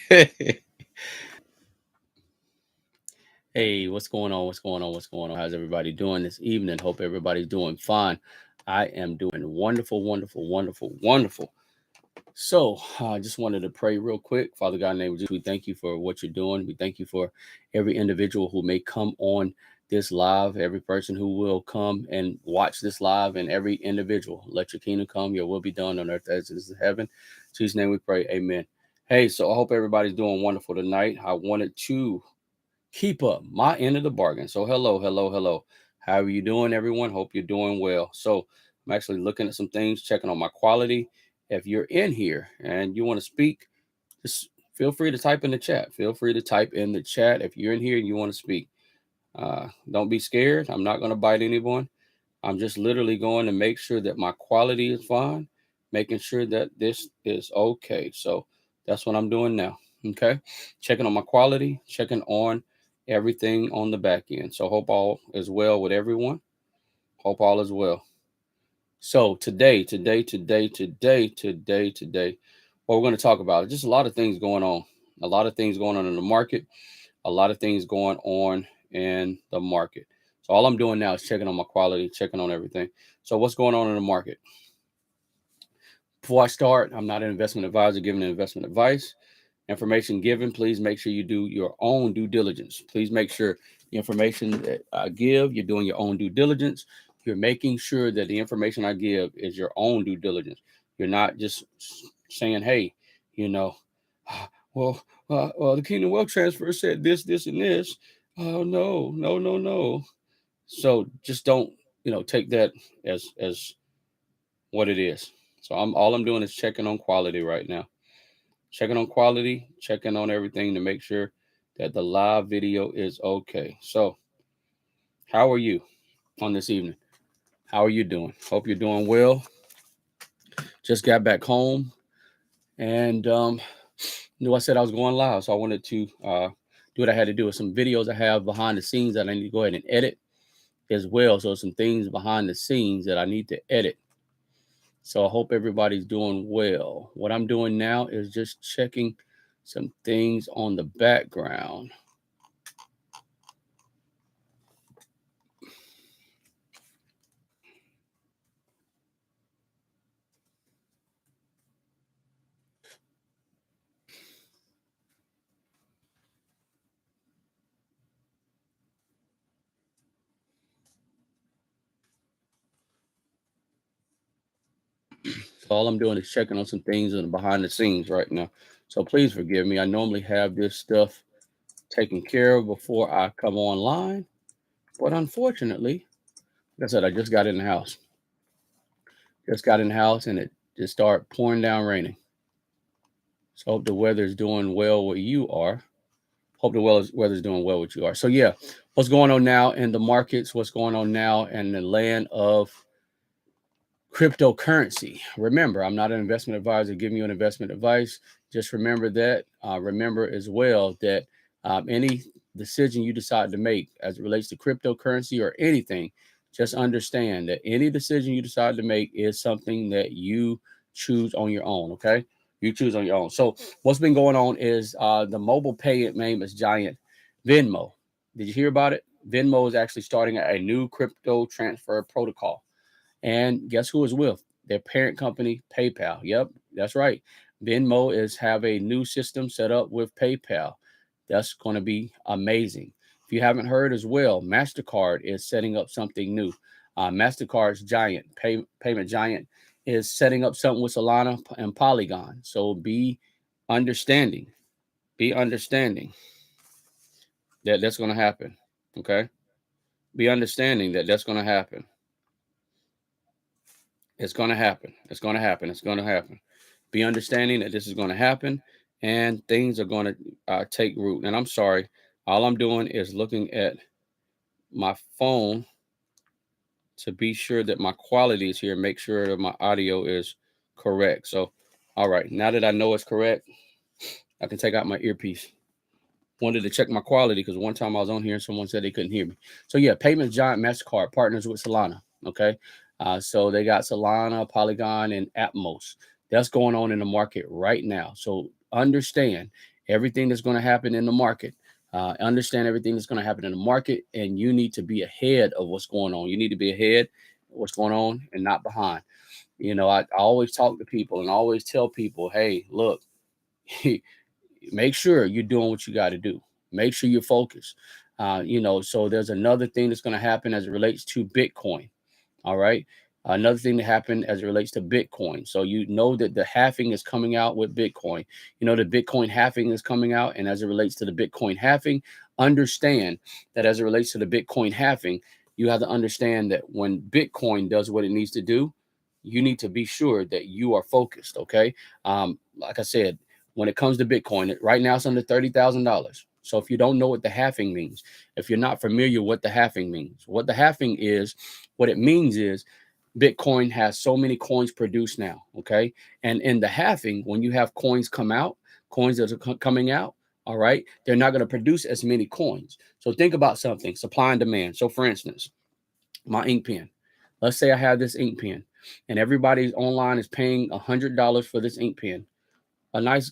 Hey, what's going on? What's going on? What's going on? How's everybody doing this evening? Hope everybody's doing fine. I am doing wonderful, wonderful, wonderful, wonderful. So, I just wanted to pray real quick. Father God, in the name of Jesus, we thank you for what you're doing. We thank you for every individual who may come on this live, every person who will come and watch this live, and every individual. Let your kingdom come, your will be done on earth as it is in heaven. In Jesus' name we pray. Amen. Hey, so I hope everybody's doing wonderful tonight. I wanted to keep up my end of the bargain. So hello, hello, hello. How are you doing, everyone? Hope you're doing well. So I'm actually looking at some things, checking on my quality. If you're in here and you want to speak, just feel free to type in the chat. Feel free to type in the chat if you're in here and you want to speak. Don't be scared. I'm not going to bite anyone. I'm just literally going to make sure that my quality is fine, making sure that this is okay. So that's what I'm doing now. Okay. Checking on my quality, checking on everything on the back end. So hope all is well with everyone. Hope all is well. So today, what we're going to talk about, just a lot of things going on. A lot of things going on in the market, a lot of things going on in the market. So all I'm doing now is checking on my quality, checking on everything. So what's going on in the market? Before I start, I'm not an investment advisor giving investment advice. Information given, please make sure you do your own due diligence. Please make sure the information that I give, you're doing your own due diligence. You're making sure that the information I give is your own due diligence. You're not just saying, hey, you know, well, the Kingdom Wealth Transfer said this, this, and this. Oh, no, no, no, no. So just don't, take that as what it is. So I'm doing is checking on quality right now. Checking on quality, checking on everything to make sure that the live video is okay. So, how are you on this evening? How are you doing? Hope you're doing well. Just got back home and knew I said I was going live, so I wanted to do what I had to do with some videos I have behind the scenes that I need to go ahead and edit as well. So some things behind the scenes that I need to edit. So I hope everybody's doing well. What I'm doing now is just checking some things on the background. So all I'm doing is checking on some things in the behind the scenes right now. So please forgive me. I normally have this stuff taken care of before I come online, but unfortunately, like I said, I just got in the house. Just got in the house and it just started pouring down raining. So hope the weather's doing well where you are. Hope the weather's doing well with you are. So yeah, what's going on now in the markets? What's going on now in the land of cryptocurrency? Remember, I'm not an investment advisor giving you an investment advice. Just remember that. Remember as well that any decision you decide to make as it relates to cryptocurrency or anything, just understand that any decision you decide to make is something that you choose on your own. Okay, you choose on your own. So what's been going on is the mobile pay name is giant Venmo. Did you hear about it? Venmo is actually starting a new crypto transfer protocol. And guess who is with? Their parent company, PayPal. Yep, that's right. Venmo is have a new system set up with PayPal. That's going to be amazing. If you haven't heard as well, MasterCard is setting up something new. MasterCard's payment giant is setting up something with Solana and Polygon. So understanding, be understanding that that's going to happen. Okay. Be understanding that that's going to happen. It's going to happen. It's going to happen. It's going to happen. Be understanding that this is going to happen and things are going to take root. And I'm sorry, all I'm doing is looking at my phone to be sure that my quality is here, make sure that my audio is correct. So, all right, now that I know it's correct, I can take out my earpiece. Wanted to check my quality because one time I was on here and someone said they couldn't hear me. So yeah, Payment Giant MasterCard partners with Solana. Okay. So they got Solana, Polygon, and Atmos. That's going on in the market right now. So understand everything that's going to happen in the market. Understand everything that's going to happen in the market, and you need to be ahead of what's going on. You need to be ahead of what's going on and not behind. I always talk to people and always tell people, hey, look, make sure you're doing what you got to do. Make sure you're focused. So there's another thing that's going to happen as it relates to Bitcoin. All right. Another thing that happened as it relates to Bitcoin. So you know that the halving is coming out with Bitcoin. You know the Bitcoin halving is coming out. And as it relates to the Bitcoin halving, understand that as it relates to the Bitcoin halving, you have to understand that when Bitcoin does what it needs to do, you need to be sure that you are focused. Okay. Like I said, when it comes to Bitcoin, right now it's under $30,000. So if you don't know what the halving means, if you're not familiar with what the halving means, what the halving is, what it means is Bitcoin has so many coins produced now. Okay. And in the halving, when you have coins come out, coins that are coming out, all right, they're not going to produce as many coins. So think about something, supply and demand. So for instance, my ink pen, let's say I have this ink pen and everybody online is paying $100 for this ink pen, a nice,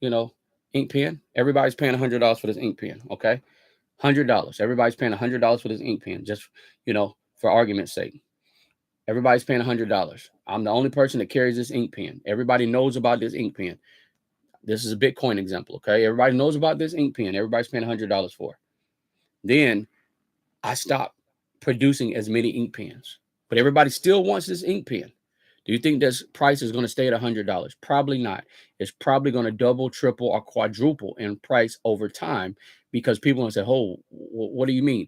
you know, ink pen. Everybody's paying $100 for this ink pen. Okay. $100. Everybody's paying $100 for this ink pen, just, for argument's sake. Everybody's paying $100. I'm the only person that carries this ink pen. Everybody knows about this ink pen. This is a Bitcoin example, okay? Everybody knows about this ink pen. Everybody's paying $100 for. Then I stop producing as many ink pens, but everybody still wants this ink pen. Do you think this price is going to stay at $100? Probably not. It's probably going to double, triple, or quadruple in price over time because people are going to say, "Oh, what do you mean?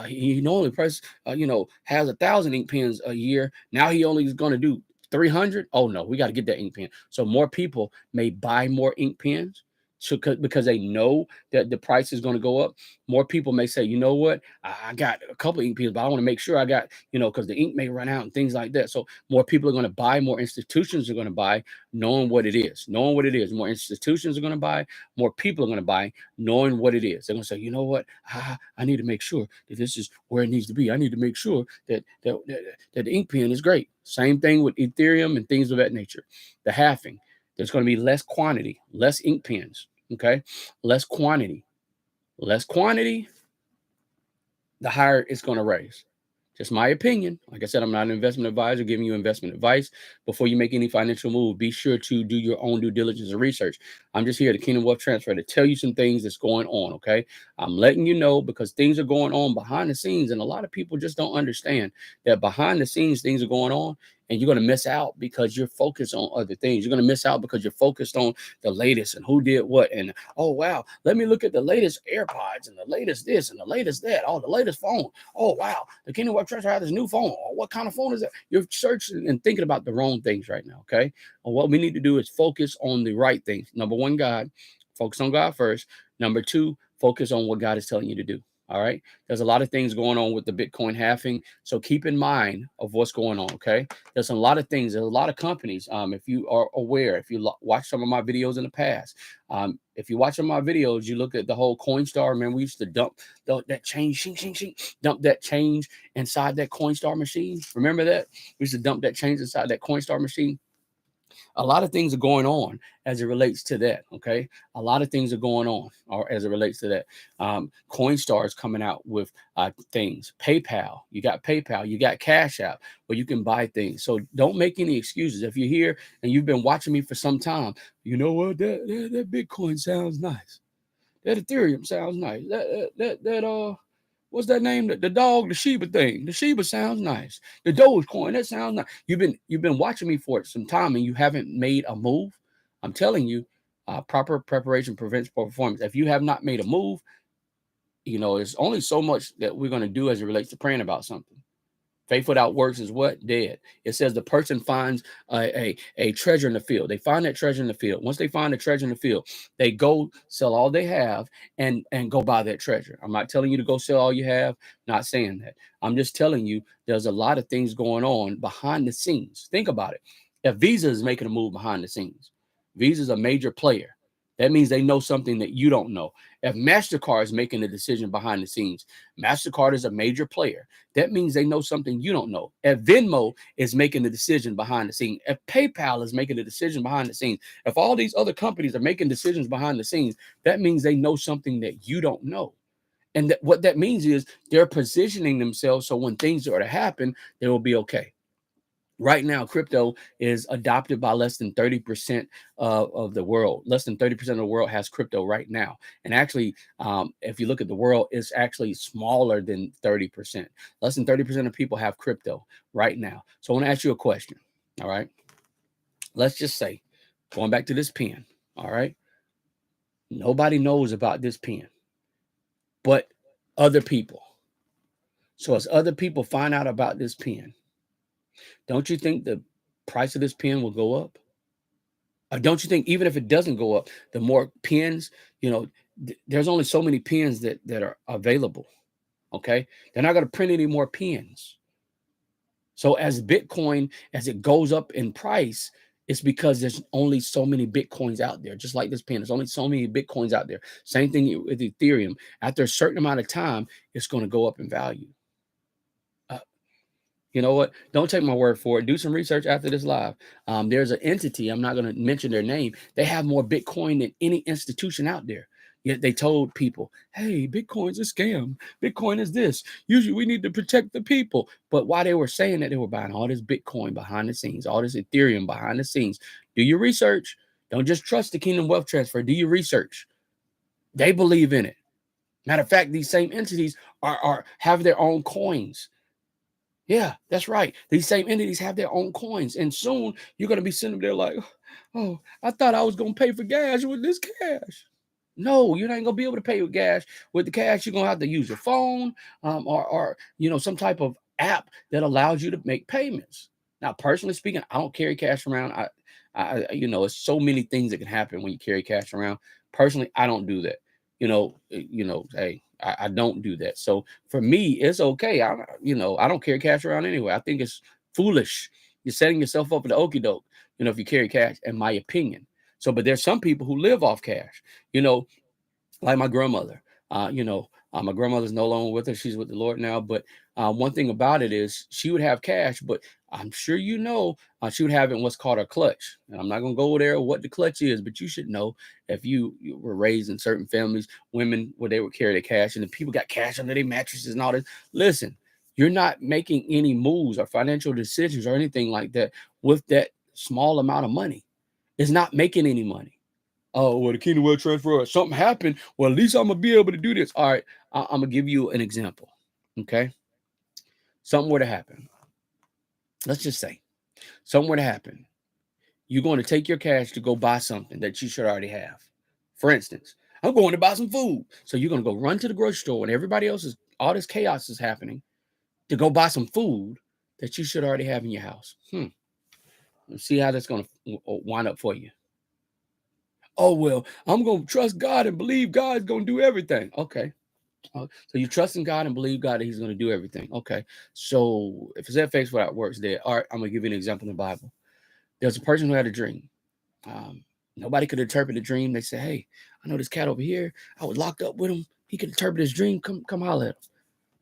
He normally price, has 1,000 ink pens a year. Now he only is going to do 300. Oh no, we got to get that ink pen." So more people may buy more ink pens. So, because they know that the price is going to go up, more people may say, you know what, I got a couple of ink pens, but I want to make sure I got, because the ink may run out and things like that. So more people are going to buy, more institutions are going to buy, knowing what it is. More institutions are going to buy, more people are going to buy, knowing what it is. They're going to say, you know what, I need to make sure that this is where it needs to be. I need to make sure that the ink pen is great. Same thing with Ethereum and things of that nature. The halving. There's going to be less quantity, less ink pens, okay? Less quantity. Less quantity, the higher it's going to raise. Just my opinion. Like I said, I'm not an investment advisor giving you investment advice. Before you make any financial move, be sure to do your own due diligence and research. I'm just here to Kingdom Wealth Transfer to tell you some things that's going on, okay? I'm letting you know because things are going on behind the scenes, and a lot of people just don't understand that behind the scenes, things are going on, and you're going to miss out because you're focused on other things. You're going to miss out because you're focused on the latest and who did what. And, oh, wow, let me look at the latest AirPods and the latest this and the latest that. Oh, the latest phone. Oh, wow, the Kingdom Wealth Transfer has this new phone. Oh, what kind of phone is that? You're searching and thinking about the wrong things right now, okay? And what we need to do is focus on the right things. Number one, God. Focus on God first. Number two, focus on what God is telling you to do. All right. There's a lot of things going on with the Bitcoin halving. So keep in mind of what's going on. Okay. There's a lot of things. There's a lot of companies. If you are aware, if you watch some of my videos in the past, if you watch some of my videos, you look at the whole Coinstar. Man, we used to dump that change, shing, shing, shing, dump that change inside that Coinstar machine. Remember that? We used to dump that change inside that Coinstar machine. A lot of things are going on as it relates to that. Okay. A lot of things are going on or as it relates to that. Coinstar is coming out with things. PayPal, you got Cash App where you can buy things. So don't make any excuses. If you're here and you've been watching me for some time, you know what? That Bitcoin sounds nice. That Ethereum sounds nice. What's that name? The dog, the Shiba thing. The Shiba sounds nice. The Dogecoin, that sounds nice. You've been watching me for some time and you haven't made a move. I'm telling you, proper preparation prevents poor performance. If you have not made a move, there's only so much that we're going to do as it relates to praying about something. Faith without works is what? Dead. It says the person finds a treasure in the field. They find that treasure in the field. Once they find the treasure in the field, they go sell all they have and go buy that treasure. I'm not telling you to go sell all you have. Not saying that. I'm just telling you there's a lot of things going on behind the scenes. Think about it. If Visa is making a move behind the scenes, Visa is a major player. That means they know something that you don't know. If MasterCard is making a decision behind the scenes, MasterCard is a major player. That means they know something you don't know. If Venmo is making the decision behind the scenes, if PayPal is making a decision behind the scenes, if all these other companies are making decisions behind the scenes, that means they know something that you don't know. And what that means is they're positioning themselves so when things are to happen, they will be okay. Right now, crypto is adopted by less than 30% of the world. Less than 30% of the world has crypto right now. And actually, if you look at the world, it's actually smaller than 30%. Less than 30% of people have crypto right now. So I want to ask you a question. All right. Let's just say, going back to this pen. All right. Nobody knows about this pen, but other people. So as other people find out about this pen, don't you think the price of this pen will go up? Or don't you think even if it doesn't go up, the more pens, there's only so many pens that are available. Okay, they're not going to print any more pens. So as Bitcoin, as it goes up in price, it's because there's only so many Bitcoins out there. Just like this pen, there's only so many Bitcoins out there. Same thing with Ethereum. After a certain amount of time, it's going to go up in value. You know what? Don't take my word for it. Do some research after this live. There's an entity, I'm not going to mention their name. They have more Bitcoin than any institution out there. Yet they told people, hey, Bitcoin's a scam. Bitcoin is this. Usually we need to protect the people. But while they were saying that, they were buying all this Bitcoin behind the scenes, all this Ethereum behind the scenes. Do your research. Don't just trust the Kingdom Wealth Transfer. Do your research. They believe in it. Matter of fact, these same entities have their own coins. Yeah, that's right. These same entities have their own coins. And soon you're going to be sitting there like, oh, I thought I was going to pay for gas with this cash. No, you're not going to be able to pay with gas. With the cash, you're going to have to use your phone or some type of app that allows you to make payments. Now, personally speaking, I don't carry cash around. It's so many things that can happen when you carry cash around. Personally, I don't do that. Hey, I don't do that. So for me, it's okay. I don't carry cash around anyway. I think it's foolish. You're setting yourself up for the okie doke, if you carry cash, in my opinion. So, but there's some people who live off cash, like my grandmother. My grandmother's no longer with us. She's with the Lord now. But one thing about it is she would have cash, but I'm sure she would have it in what's called a clutch. And I'm not going to go there what the clutch is, but you should know if you were raised in certain families, women, where they would carry their cash and the people got cash under their mattresses and all this. Listen, you're not making any moves or financial decisions or anything like that with that small amount of money. It's not making any money. Oh, well, the Kingdom Wealth Transfer, something happened. Well, at least I'm going to be able to do this. All right, I'm going to give you an example, okay? Something were to happen. Let's just say something were to happen. You're going to take your cash to go buy something that you should already have. For instance, I'm going to buy some food. So you're going to go run to the grocery store when all this chaos is happening to go buy some food that you should already have in your house. Let's see how that's going to wind up for you. Oh, well, I'm going to trust God and believe God's going to do everything. Okay. So you trust in God and believe God that he's going to do everything. Okay. So if it's FX without works there, all right, I'm going to give you an example in the Bible. There's a person who had a dream. Nobody could interpret the dream. They say, hey, I know this cat over here. I was locked up with him. He could interpret his dream. Come holler at him.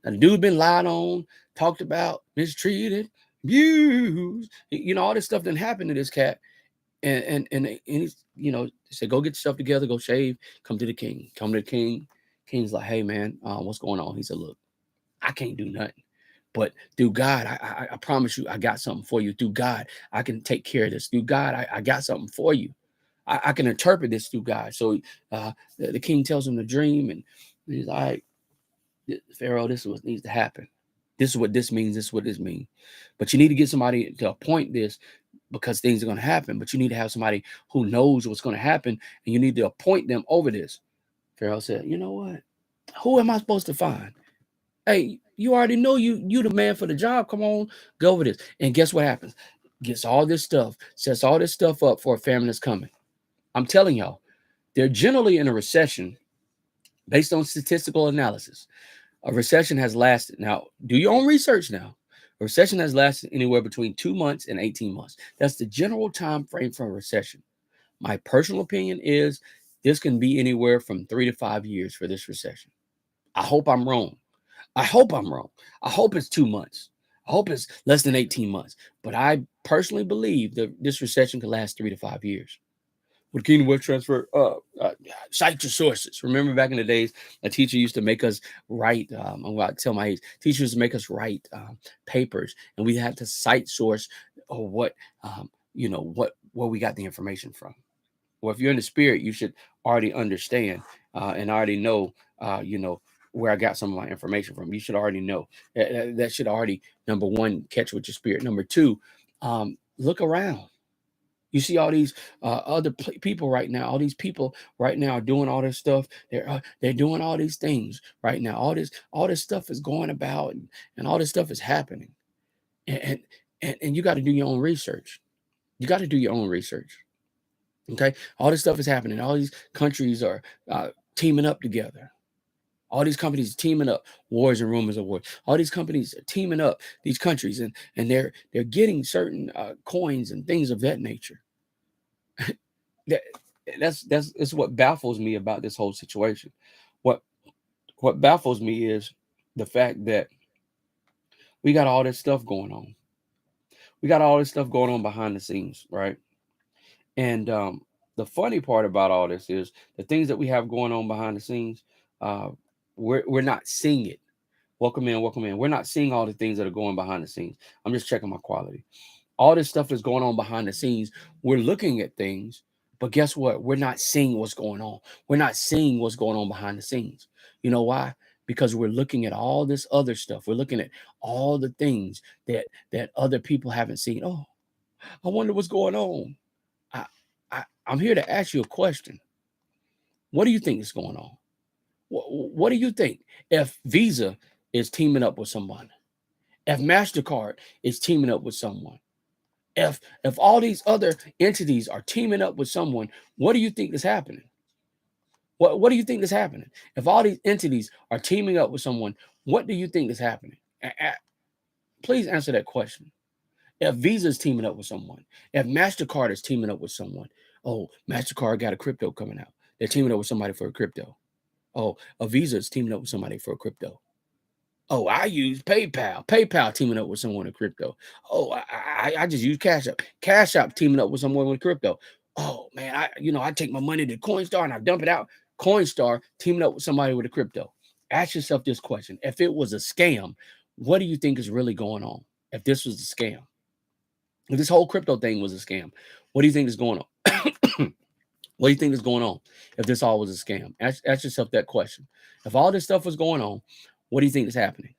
Now, the dude been lied on, talked about, mistreated, abused. All this stuff didn't happen to this cat. And he's, they said, go get yourself together, go shave, come to the king. Come to the king. King's like, hey, man, what's going on? He said, look, I can't do nothing. But through God, I promise you, I got something for you. Through God, I can take care of this. Through God, I got something for you. I can interpret this through God. So the king tells him the dream, and he's like, all right, Pharaoh, this is what needs to happen. This is what this means. This is what this means. But you need to get somebody to appoint this because things are going to happen. But you need to have somebody who knows what's going to happen, and you need to appoint them over this. Pharaoh said, you know what? Who am I supposed to find? Hey, you already know you the man for the job. Come on, go over this. And guess what happens? Gets all this stuff, sets all this stuff up for a famine that's coming. I'm telling y'all, they're generally in a recession based on statistical analysis. A recession has lasted. Now, do your own research now. A recession has lasted anywhere between 2 months and 18 months. That's the general time frame for a recession. My personal opinion is this can be anywhere from 3 to 5 years for this recession. I hope I'm wrong. I hope I'm wrong. I hope it's 2 months. I hope it's less than 18 months. But I personally believe that this recession could last 3 to 5 years. With Kingdom Wealth Transfer, cite your sources. Remember back in the days, a teacher used to make us write. I'm about to tell my age. Teachers used to make us write papers, and we had to cite source or what where we got the information from. Well, if you're in the spirit, you should already understand and already know, where I got some of my information from. You should already know. That should already, number one, catch with your spirit. Number two, look around. You see all these other people right now. All these people right now are doing all this stuff. They're doing all these things right now. All this stuff is going about, and all this stuff is happening. And and you got to do your own research. You got to do your own research. Okay, all this stuff is happening. All these countries are teaming up together. All these companies teaming up. Wars and rumors of wars. All these companies are teaming up. These countries and they're getting certain coins and things of that nature. that that's what baffles me about this whole situation. What what baffles me is the fact that we got all this stuff going on. We got all this stuff going on behind the scenes, right? And the funny part about all this is the things that we have going on behind the scenes. Uh, we're not seeing it. Welcome in, welcome in. We're not seeing all the things that are going behind the scenes. I'm just checking my quality. All this stuff is going on behind the scenes. We're looking at things, but guess what? We're not seeing what's going on. We're not seeing what's going on behind the scenes. You know why? Because we're looking at all this other stuff. We're looking at all the things that other people haven't seen. Oh, I wonder what's going on. I, I'm here to ask you a question. What do you think is going on? What do you think if Visa is teaming up with someone? If MasterCard is teaming up with someone? If all these other entities are teaming up with someone, what do you think is happening? What do you think is happening? If all these entities are teaming up with someone, what do you think is happening? Please answer that question. If Visa is teaming up with someone, if MasterCard is teaming up with someone, oh, MasterCard got a crypto coming out. They're teaming up with somebody for a crypto. Oh, a Visa is teaming up with somebody for a crypto. Oh, I use PayPal. PayPal teaming up with someone in crypto. Oh, I just use Cash App. Cash App teaming up with someone with crypto. Oh man, I take my money to Coinstar and I dump it out. Coinstar teaming up with somebody with a crypto. Ask yourself this question: if it was a scam, what do you think is really going on? If this was a scam, if this whole crypto thing was a scam, what do you think is going on? What do you think is going on if this all was a scam? Ask yourself that question. If all this stuff was going on, what do you think is happening?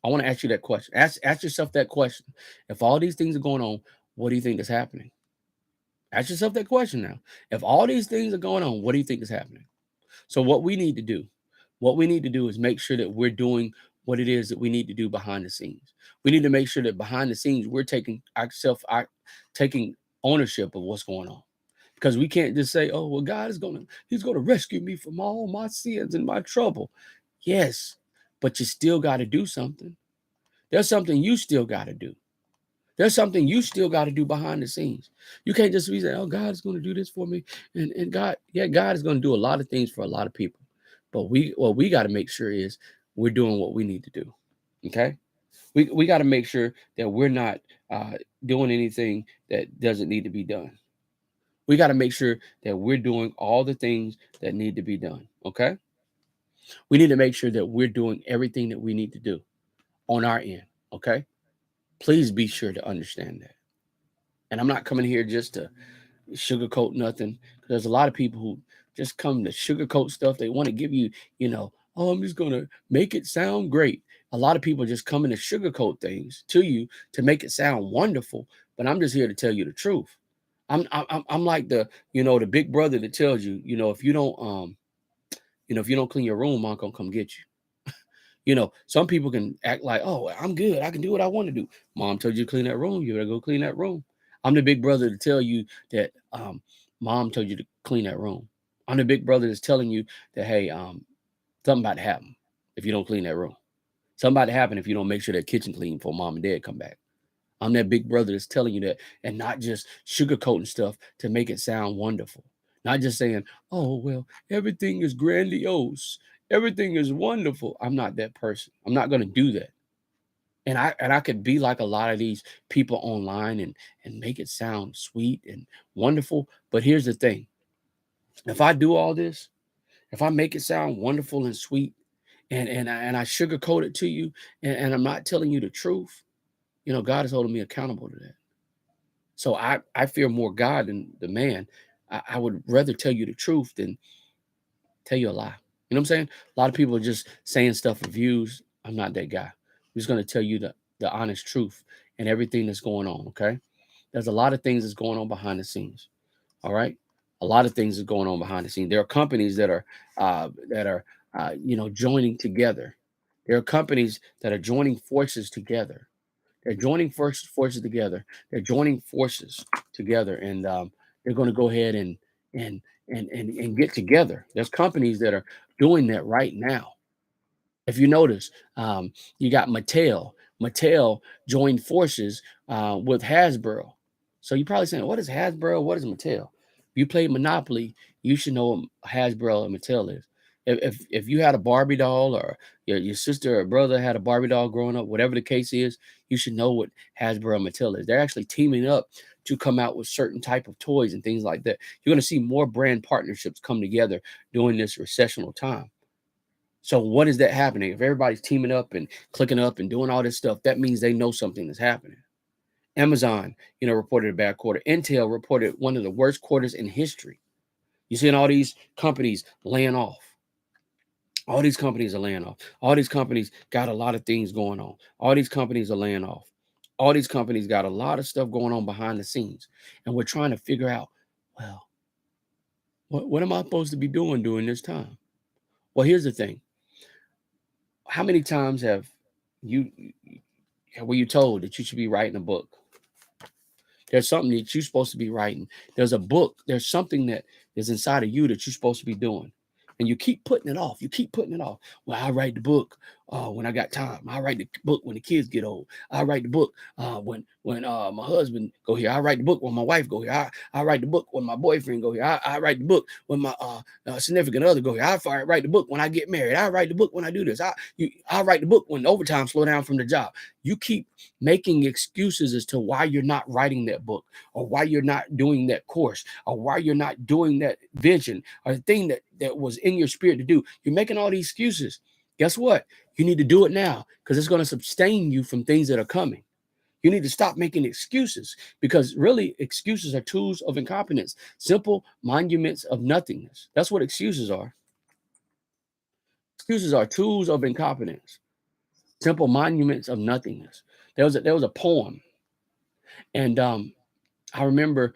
I want to ask you that question. Ask yourself that question. If all these things are going on, what do you think is happening? Ask yourself that question now. If all these things are going on, what do you think is happening? So what we need to do is make sure that we're doing what it is that we need to do behind the scenes. We need to make sure that behind the scenes we're taking ownership of what's going on. Because we can't just say, oh, well, He's gonna rescue me from all my sins and my trouble. Yes, but you still got to do something. There's something you still got to do. There's something you still got to do behind the scenes. You can't just be saying, oh, God is going to do this for me. And God, yeah, God is going to do a lot of things for a lot of people. But what we got to make sure is we're doing what we need to do. Okay. We got to make sure that we're not doing anything that doesn't need to be done. We got to make sure that we're doing all the things that need to be done. Okay. We need to make sure that we're doing everything that we need to do on our end. Okay. Please be sure to understand that. And I'm not coming here just to sugarcoat nothing. There's a lot of people who just come to sugarcoat stuff. They want to give you, oh, I'm just going to make it sound great. A lot of people just come in to sugarcoat things to you to make it sound wonderful. But I'm just here to tell you the truth. I'm like the big brother that tells you, if you don't clean your room, mom gonna come get you. Some people can act like, oh, I'm good. I can do what I want to do. Mom told you to clean that room. You better go clean that room. I'm the big brother to tell you that mom told you to clean that room. I'm the big brother that's telling you that, hey, something about to happen if you don't clean that room. Something about to happen if you don't make sure that kitchen clean before mom and dad come back. I'm that big brother that's telling you that and not just sugarcoating stuff to make it sound wonderful. Not just saying, oh, well, everything is grandiose. Everything is wonderful. I'm not that person. I'm not going to do that. And I could be like a lot of these people online and make it sound sweet and wonderful. But here's the thing. If I do all this, if I make it sound wonderful and sweet and I sugarcoat it to you and I'm not telling you the truth, God is holding me accountable to that. So I fear more God than the man. I would rather tell you the truth than tell you a lie. You know what I'm saying? A lot of people are just saying stuff for views. I'm not that guy. I'm just going to tell you the honest truth and everything that's going on. Okay. There's a lot of things that's going on behind the scenes. All right. A lot of things is going on behind the scenes. There are companies that are joining together. There are companies that are joining forces together. They're joining forces together. They're joining forces together, and they're going to go ahead and and get together. There's companies that are doing that right now. If you notice, you got Mattel. Mattel joined forces with Hasbro. So you're probably saying, "What is Hasbro? What is Mattel?" If you play Monopoly, you should know what Hasbro and Mattel is. If you had a Barbie doll or your sister or brother had a Barbie doll growing up, whatever the case is, you should know what Hasbro and Mattel is. They're actually teaming up to come out with certain type of toys and things like that. You're going to see more brand partnerships come together during this recessional time. So what is that happening? If everybody's teaming up and clicking up and doing all this stuff, that means they know something is happening. Amazon, reported a bad quarter. Intel reported one of the worst quarters in history. You're seeing all these companies laying off. All these companies are laying off. All these companies got a lot of things going on. All these companies are laying off. All these companies got a lot of stuff going on behind the scenes. And we're trying to figure out, well, what am I supposed to be doing during this time? Well, here's the thing. How many times you were you told that you should be writing a book? There's something that you're supposed to be writing. There's a book. There's something that is inside of you that you're supposed to be doing. And you keep putting it off. You keep putting it off. Well, I write the book when I got time. I write the book when the kids get old. I write the book when my husband go here. I write the book when my wife go here. I write the book when my boyfriend go here. I write the book when my significant other go here. I write the book when I get married. I write the book when I do this. I write the book when overtime slow down from the job. You keep making excuses as to why you're not writing that book or why you're not doing that course or why you're not doing that vision or the thing that was in your spirit to do. You're making all these excuses. Guess what? You need to do it now because it's going to sustain you from things that are coming. You need to stop making excuses because really excuses are tools of incompetence, simple monuments of nothingness. That's what excuses are. Excuses are tools of incompetence, simple monuments of nothingness. There was a poem, and I remember,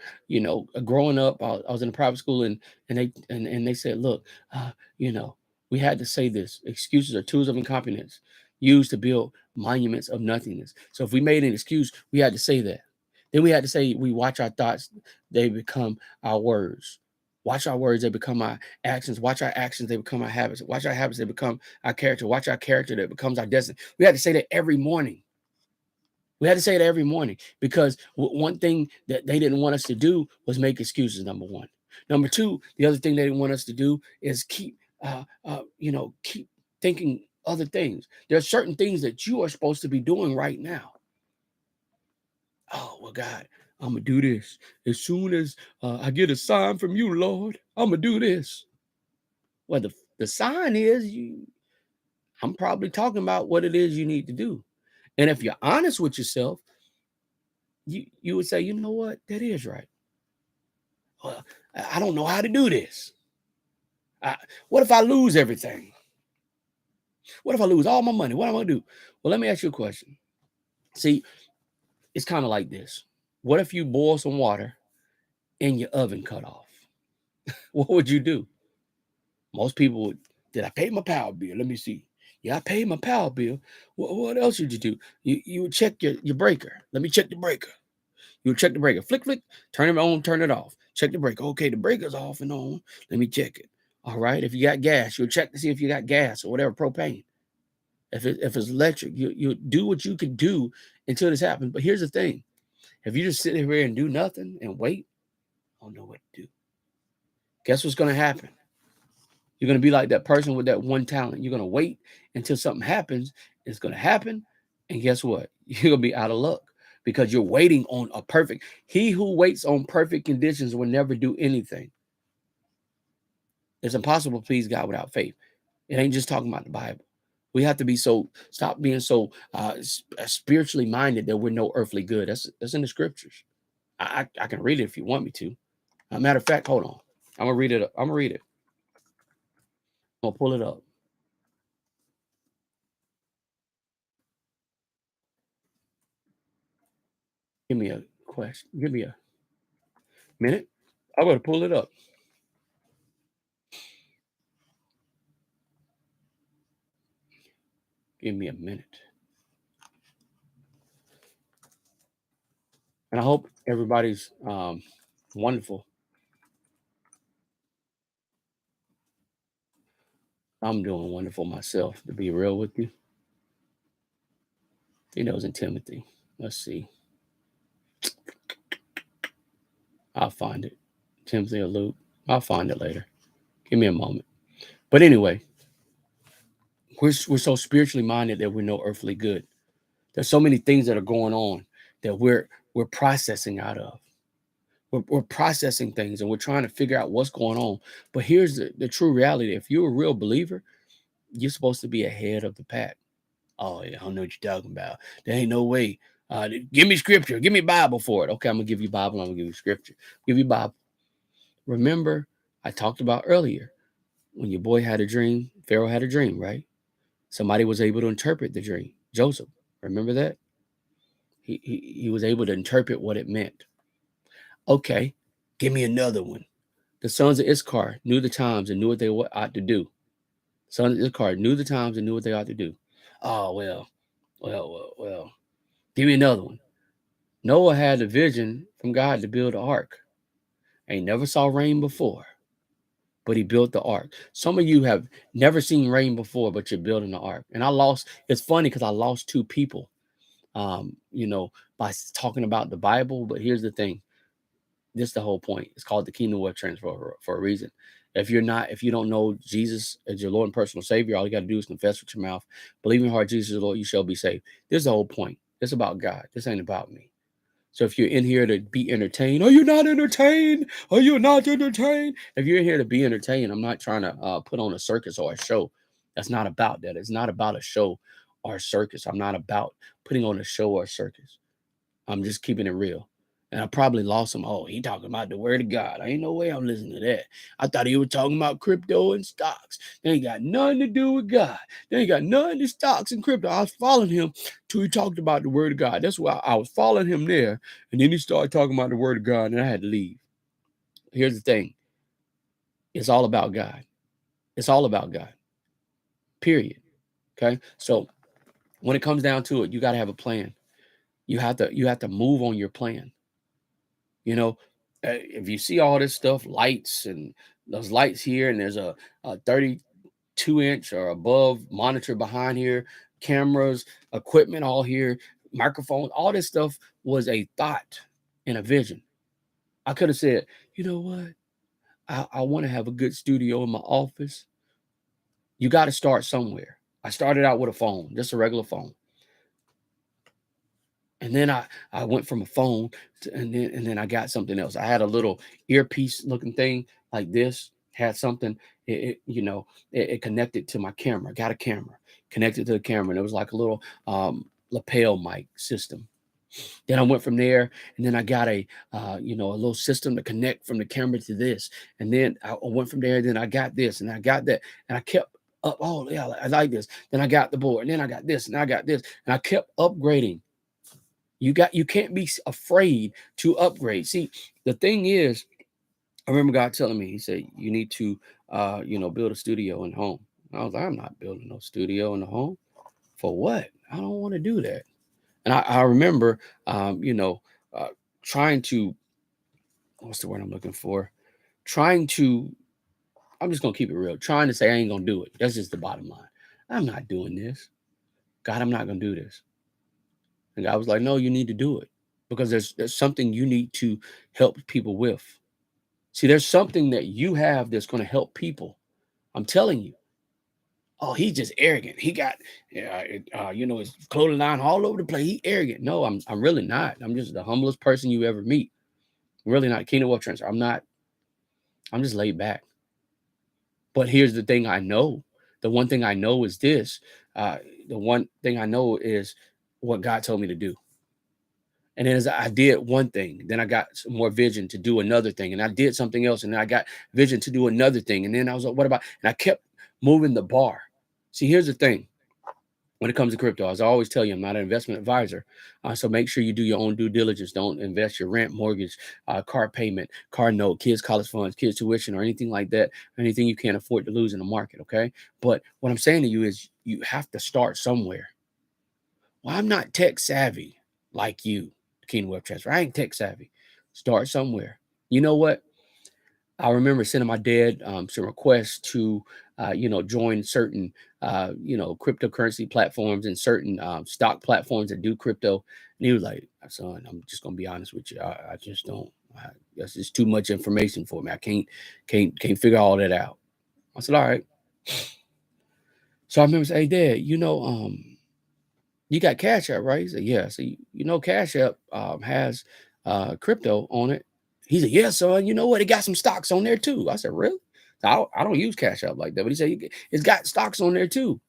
growing up, I was in a private school, and they said, look, uh, you know, we had to say this: excuses are tools of incompetence used to build monuments of nothingness. So if we made an excuse, we had to say that. Then we had to say we watch our thoughts; they become our words. Watch our words; they become our actions. Watch our actions; they become our habits. Watch our habits; they become our character. Watch our character; that becomes our destiny. We had to say that every morning. We had to say it every morning because one thing that they didn't want us to do was make excuses. Number one. Number two, the other thing they didn't want us to do is keep thinking other things. There are certain things that you are supposed to be doing right now. Oh, well, God, I'm going to do this. As soon as I get a sign from you, Lord, I'm going to do this. Well, the sign is I'm probably talking about what it is you need to do. And if you're honest with yourself, you would say, you know what, that is right. Well, I don't know how to do this. What if I lose everything? What if I lose all my money? What am I gonna do? Well, let me ask you a question. See, it's kind of like this. What if you boil some water and your oven cut off? What would you do? Most people would. Did I pay my power bill? Let me see. Yeah, I paid my power bill. What else would you do? You would check your breaker. Let me check the breaker. You would check the breaker. Flick, flick. Turn it on, turn it off. Check the breaker. Okay, the breaker's off and on. Let me check it. All right. If you got gas, you'll check to see if you got gas or whatever, propane. If it's electric, you do what you can do until this happens. But here's the thing. If you just sit here and do nothing and wait, I don't know what to do. Guess what's going to happen? You're going to be like that person with that one talent. You're going to wait until something happens. It's going to happen. And guess what? You're going to be out of luck because you're waiting on a perfect. He who waits on perfect conditions will never do anything. It's impossible to please God without faith. It ain't just talking about the Bible. We have to be stop being so spiritually minded that we're no earthly good. That's in the scriptures. I can read it if you want me to. Matter of fact, hold on. I'm gonna read it. I'm gonna read it. I'm gonna pull it up. Give me a question. Give me a minute. I'm gonna pull it up. Give me a minute. And I hope everybody's wonderful. I'm doing wonderful myself, to be real with you. He knows in Timothy. Let's see. I'll find it. Timothy or Luke. I'll find it later. Give me a moment. But anyway, we're so spiritually minded that we're no earthly good. There's so many things that are going on that we're processing out of. We're processing things and we're trying to figure out what's going on. But here's the true reality. If you're a real believer, you're supposed to be ahead of the pack. Oh, yeah, I don't know what you're talking about. There ain't no way. Give me scripture. Give me Bible for it. Okay, I'm gonna give you Bible. I'm gonna give you scripture. Give you Bible. Remember, I talked about earlier when your boy had a dream. Pharaoh had a dream, right? Somebody was able to interpret the dream. Joseph, remember that? He was able to interpret what it meant. Okay, give me another one. The sons of Issachar knew the times and knew what they ought to do. Sons of Issachar knew the times and knew what they ought to do. Oh, well. Give me another one. Noah had a vision from God to build an ark. Ain't never saw rain before, but he built the ark. Some of you have never seen rain before, but you're building the ark. And it's funny because I lost two people, by talking about the Bible. But here's the thing. This is the whole point. It's called the Kingdom Wealth Transfer for a reason. If you don't know Jesus as your Lord and personal Savior, all you got to do is confess with your mouth, believe in your heart Jesus is Lord, you shall be saved. This is the whole point. It's about God. This ain't about me. So if you're in here to be entertained, are you not entertained? Are you not entertained? If you're in here to be entertained, I'm not trying to put on a circus or a show. That's not about that. It's not about a show or a circus. I'm not about putting on a show or a circus. I'm just keeping it real. And I probably lost him. Oh, he talking about the word of God. I ain't no way I'm listening to that. I thought he was talking about crypto and stocks. They ain't got nothing to do with God. They ain't got nothing to stocks and crypto. I was following him till he talked about the word of God. That's why I was following him there. And then he started talking about the word of God, and I had to leave. Here's the thing. It's all about God. It's all about God. Period. Okay. So when it comes down to it, you got to have a plan. You have to move on your plan. You know, if you see all this stuff, lights and those lights here, and there's a 32-inch or above monitor behind here, cameras, equipment all here, microphones, all this stuff was a thought and a vision. I could have said, you know what? I want to have a good studio in my office. You got to start somewhere. I started out with a phone, just a regular phone. And then I went from a phone and then I got something else. I had a little earpiece looking thing like this, had something, it connected to my camera. Got a camera, connected to the camera, and it was like a little lapel mic system. Then I went from there, and then I got a little system to connect from the camera to this. And then I went from there, then I got this, and I got that, and I kept up. Oh yeah, I like this. Then I got the board, and then I got this, and I got this, and I kept upgrading. You can't be afraid to upgrade. See, the thing is, I remember God telling me, He said, you need to, build a studio in home. And I was like, I'm not building no studio in the home. For what? I don't want to do that. And I remember, uh, trying to, what's the word I'm looking for? Trying to, I'm just going to keep it real. Trying to say I ain't going to do it. That's just the bottom line. I'm not doing this. God, I'm not going to do this. And God was like, no, you need to do it because there's something you need to help people with. See, there's something that you have that's going to help people. I'm telling you. Oh, he's just arrogant. He got, his clothing line all over the place. He arrogant. No, I'm really not. I'm just the humblest person you ever meet. Really not. Kingdom Wealth Transfer. I'm not. I'm just laid back. But here's the thing I know. The one thing I know is this. The one thing I know is what God told me to do. And then as I did one thing, then I got some more vision to do another thing. And I did something else. And then I got vision to do another thing. And then I was like, what about? And I kept moving the bar. See, here's the thing. When it comes to crypto, as I always tell you, I'm not an investment advisor. So make sure you do your own due diligence. Don't invest your rent, mortgage, car payment, car note, kids' college funds, kids' tuition, or anything like that, anything you can't afford to lose in the market. Okay. But what I'm saying to you is you have to start somewhere. Well, I'm not tech savvy like you, Kingdom Wealth Transfer. I ain't tech savvy. Start somewhere. You know what? I remember sending my dad some requests to, join certain, cryptocurrency platforms and certain stock platforms that do crypto. And he was like, "Son, I'm just gonna be honest with you. I just don't. That's just too much information for me. I can't figure all that out." I said, "All right." So I remember saying, "Hey, Dad, you got Cash App, right?" He said, "Yeah." So Cash App has crypto on it. He said, "Yeah, son. You know what? It got some stocks on there too." I said, "Really?" So I don't use Cash App like that, but he said it's got stocks on there too.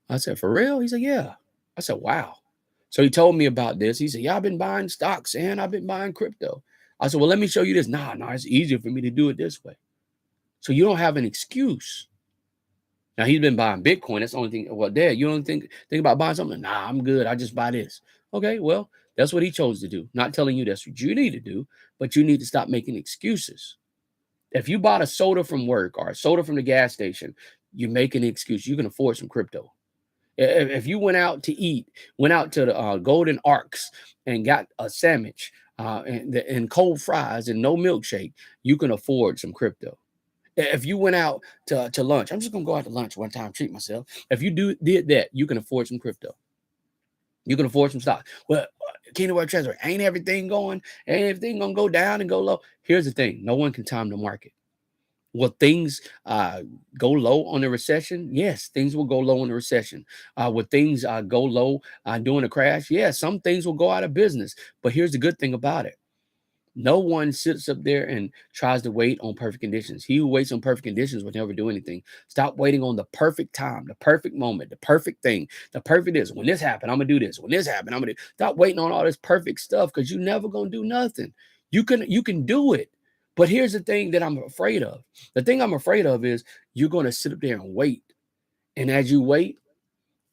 I said, "For real?" He said, "Yeah." I said, "Wow." So he told me about this. He said, "Yeah, I've been buying stocks and I've been buying crypto." I said, "Well, let me show you this." Nah, it's easier for me to do it this way. So you don't have an excuse. Now he's been buying Bitcoin. That's the only thing. Well, Dad, you don't think about buying something? Nah, I'm good. I just buy this. Okay, well, that's what he chose to do. Not telling you that's what you need to do, but you need to stop making excuses. If you bought a soda from work or a soda from the gas station, you make an excuse. You can afford some crypto. If you went out to eat, went out to the Golden Arcs and got a sandwich and cold fries and no milkshake, you can afford some crypto. If you went out to lunch, I'm just gonna go out to lunch one time, treat myself. If you did that, you can afford some crypto. You can afford some stock. Well, Kingdom Wealth Transfer, ain't everything going? Ain't everything gonna go down and go low? Here's the thing: no one can time the market. Will things go low on the recession? Yes, things will go low in the recession. Will things go low during a crash? Yes, some things will go out of business. But here's the good thing about it: no one sits up there and tries to wait on perfect conditions. He who waits on perfect conditions will never do anything. Stop waiting on the perfect time, the perfect moment, the perfect thing, the perfect this. When this happened, I'm gonna do this. When this happened, I'm gonna do. Stop waiting on all this perfect stuff because you're never gonna do nothing. You can do it. But here's the thing that I'm afraid of. The thing I'm afraid of is you're gonna sit up there and wait. And as you wait,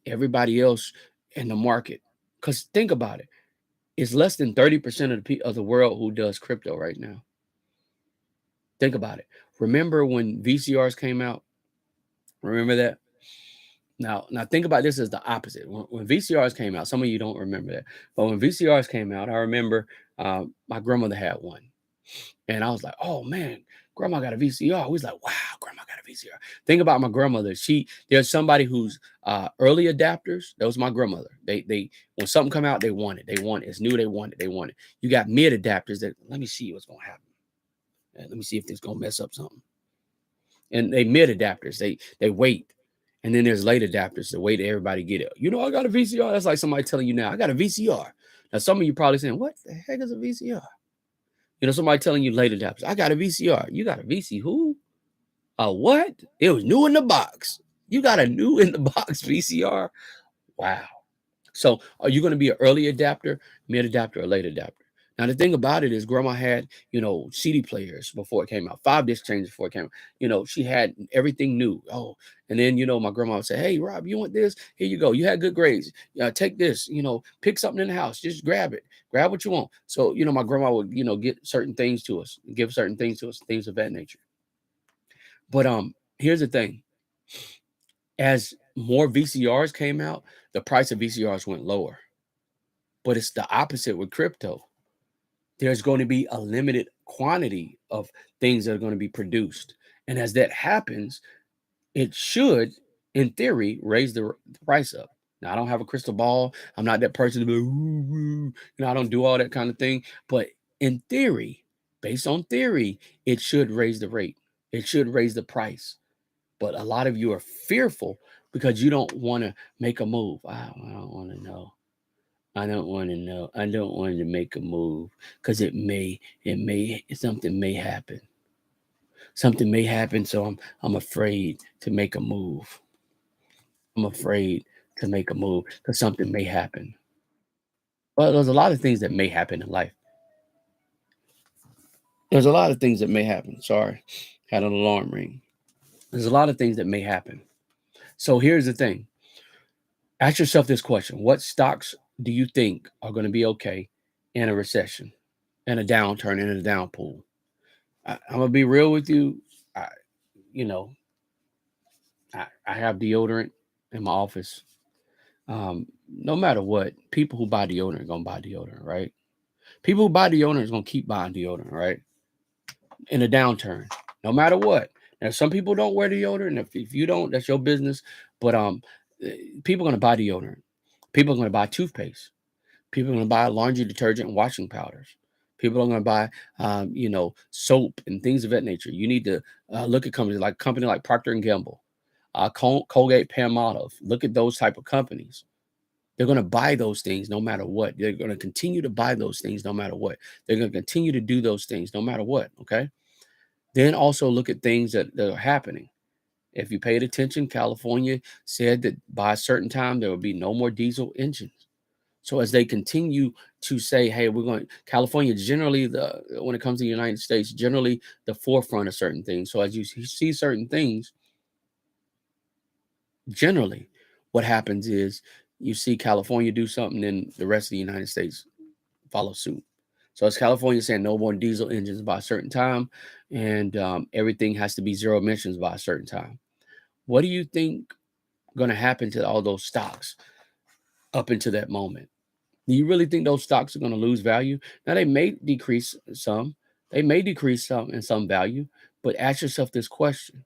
everybody else in the market. Because think about it, it's less than 30% of the world who does crypto right now. Think about it. Remember when VCRs came out? Remember that? Now think about this as the opposite. When VCRs came out, some of you don't remember that, but when VCRs came out, I remember my grandmother had one, and I was like, "Oh man, grandma got a VCR." We was like, "Wow, grandma got a VCR." Think about my grandmother. There's somebody who's early adapters. That was my grandmother. They when something come out, they want it. They want it. It's new. They want it. They want it. You got mid adapters that let me see what's gonna happen. Let me see if this gonna mess up something. And they mid adapters, they wait. And then there's late adapters that wait to everybody get it. I got a VCR. That's like somebody telling you now, I got a VCR. Now some of you probably saying, what the heck is a VCR? Somebody telling you late adapters, I got a VCR. You got a VC who? A what? It was new in the box. You got a new in the box VCR? Wow. So are you going to be an early adapter, mid adapter, or late adapter? Now the thing about it is, Grandma had CD players before it came out, 5 disc changes before it came out. She had everything new. Oh, and then my grandma would say, "Hey, Rob, you want this? Here you go. You had good grades. Take this. Pick something in the house. Just grab it. Grab what you want." So my grandma would get certain things to us, give certain things to us, things of that nature. But here's the thing: as more VCRs came out, the price of VCRs went lower. But it's the opposite with crypto. There's going to be a limited quantity of things that are going to be produced. And as that happens, it should, in theory, raise the price up. Now, I don't have a crystal ball. I'm not that person to be, ooh, ooh. I don't do all that kind of thing. But in theory, based on theory, it should raise the rate. It should raise the price. But a lot of you are fearful because you don't want to make a move. I don't want to know. I don't want to know. I don't want to make a move because something may happen. Something may happen, so I'm afraid to make a move. I'm afraid to make a move because something may happen. Well, there's a lot of things that may happen in life. There's a lot of things that may happen. Sorry, had an alarm ring. There's a lot of things that may happen. So here's the thing. Ask yourself this question. What stocks do you think are going to be okay in a recession, in a downturn, in a downpool? I'm going to be real with you. I, you know, I have deodorant in my office. No matter what, people who buy deodorant are going to buy deodorant, right? People who buy deodorant is going to keep buying deodorant, right? In a downturn, no matter what. Now, some people don't wear deodorant. If you don't, that's your business. But people are going to buy deodorant. People are going to buy toothpaste. People are going to buy laundry detergent and washing powders. People are going to buy, soap and things of that nature. You need to look at company like Procter and Gamble, Colgate, Palmolive. Look at those type of companies. They're going to buy those things no matter what. They're going to continue to buy those things no matter what. They're going to continue to do those things no matter what. Okay. Then also look at things that are happening. If you paid attention, California said that by a certain time there will be no more diesel engines. So as they continue to say, hey, California generally when it comes to the United States, generally the forefront of certain things. So as you see certain things, generally what happens is you see California do something, then the rest of the United States follow suit. So as California saying no more diesel engines by a certain time, and everything has to be zero emissions by a certain time. What do you think going to happen to all those stocks up into that moment? Do you really think those stocks are going to lose value? Now, they may decrease some. They may decrease some in some value, but ask yourself this question.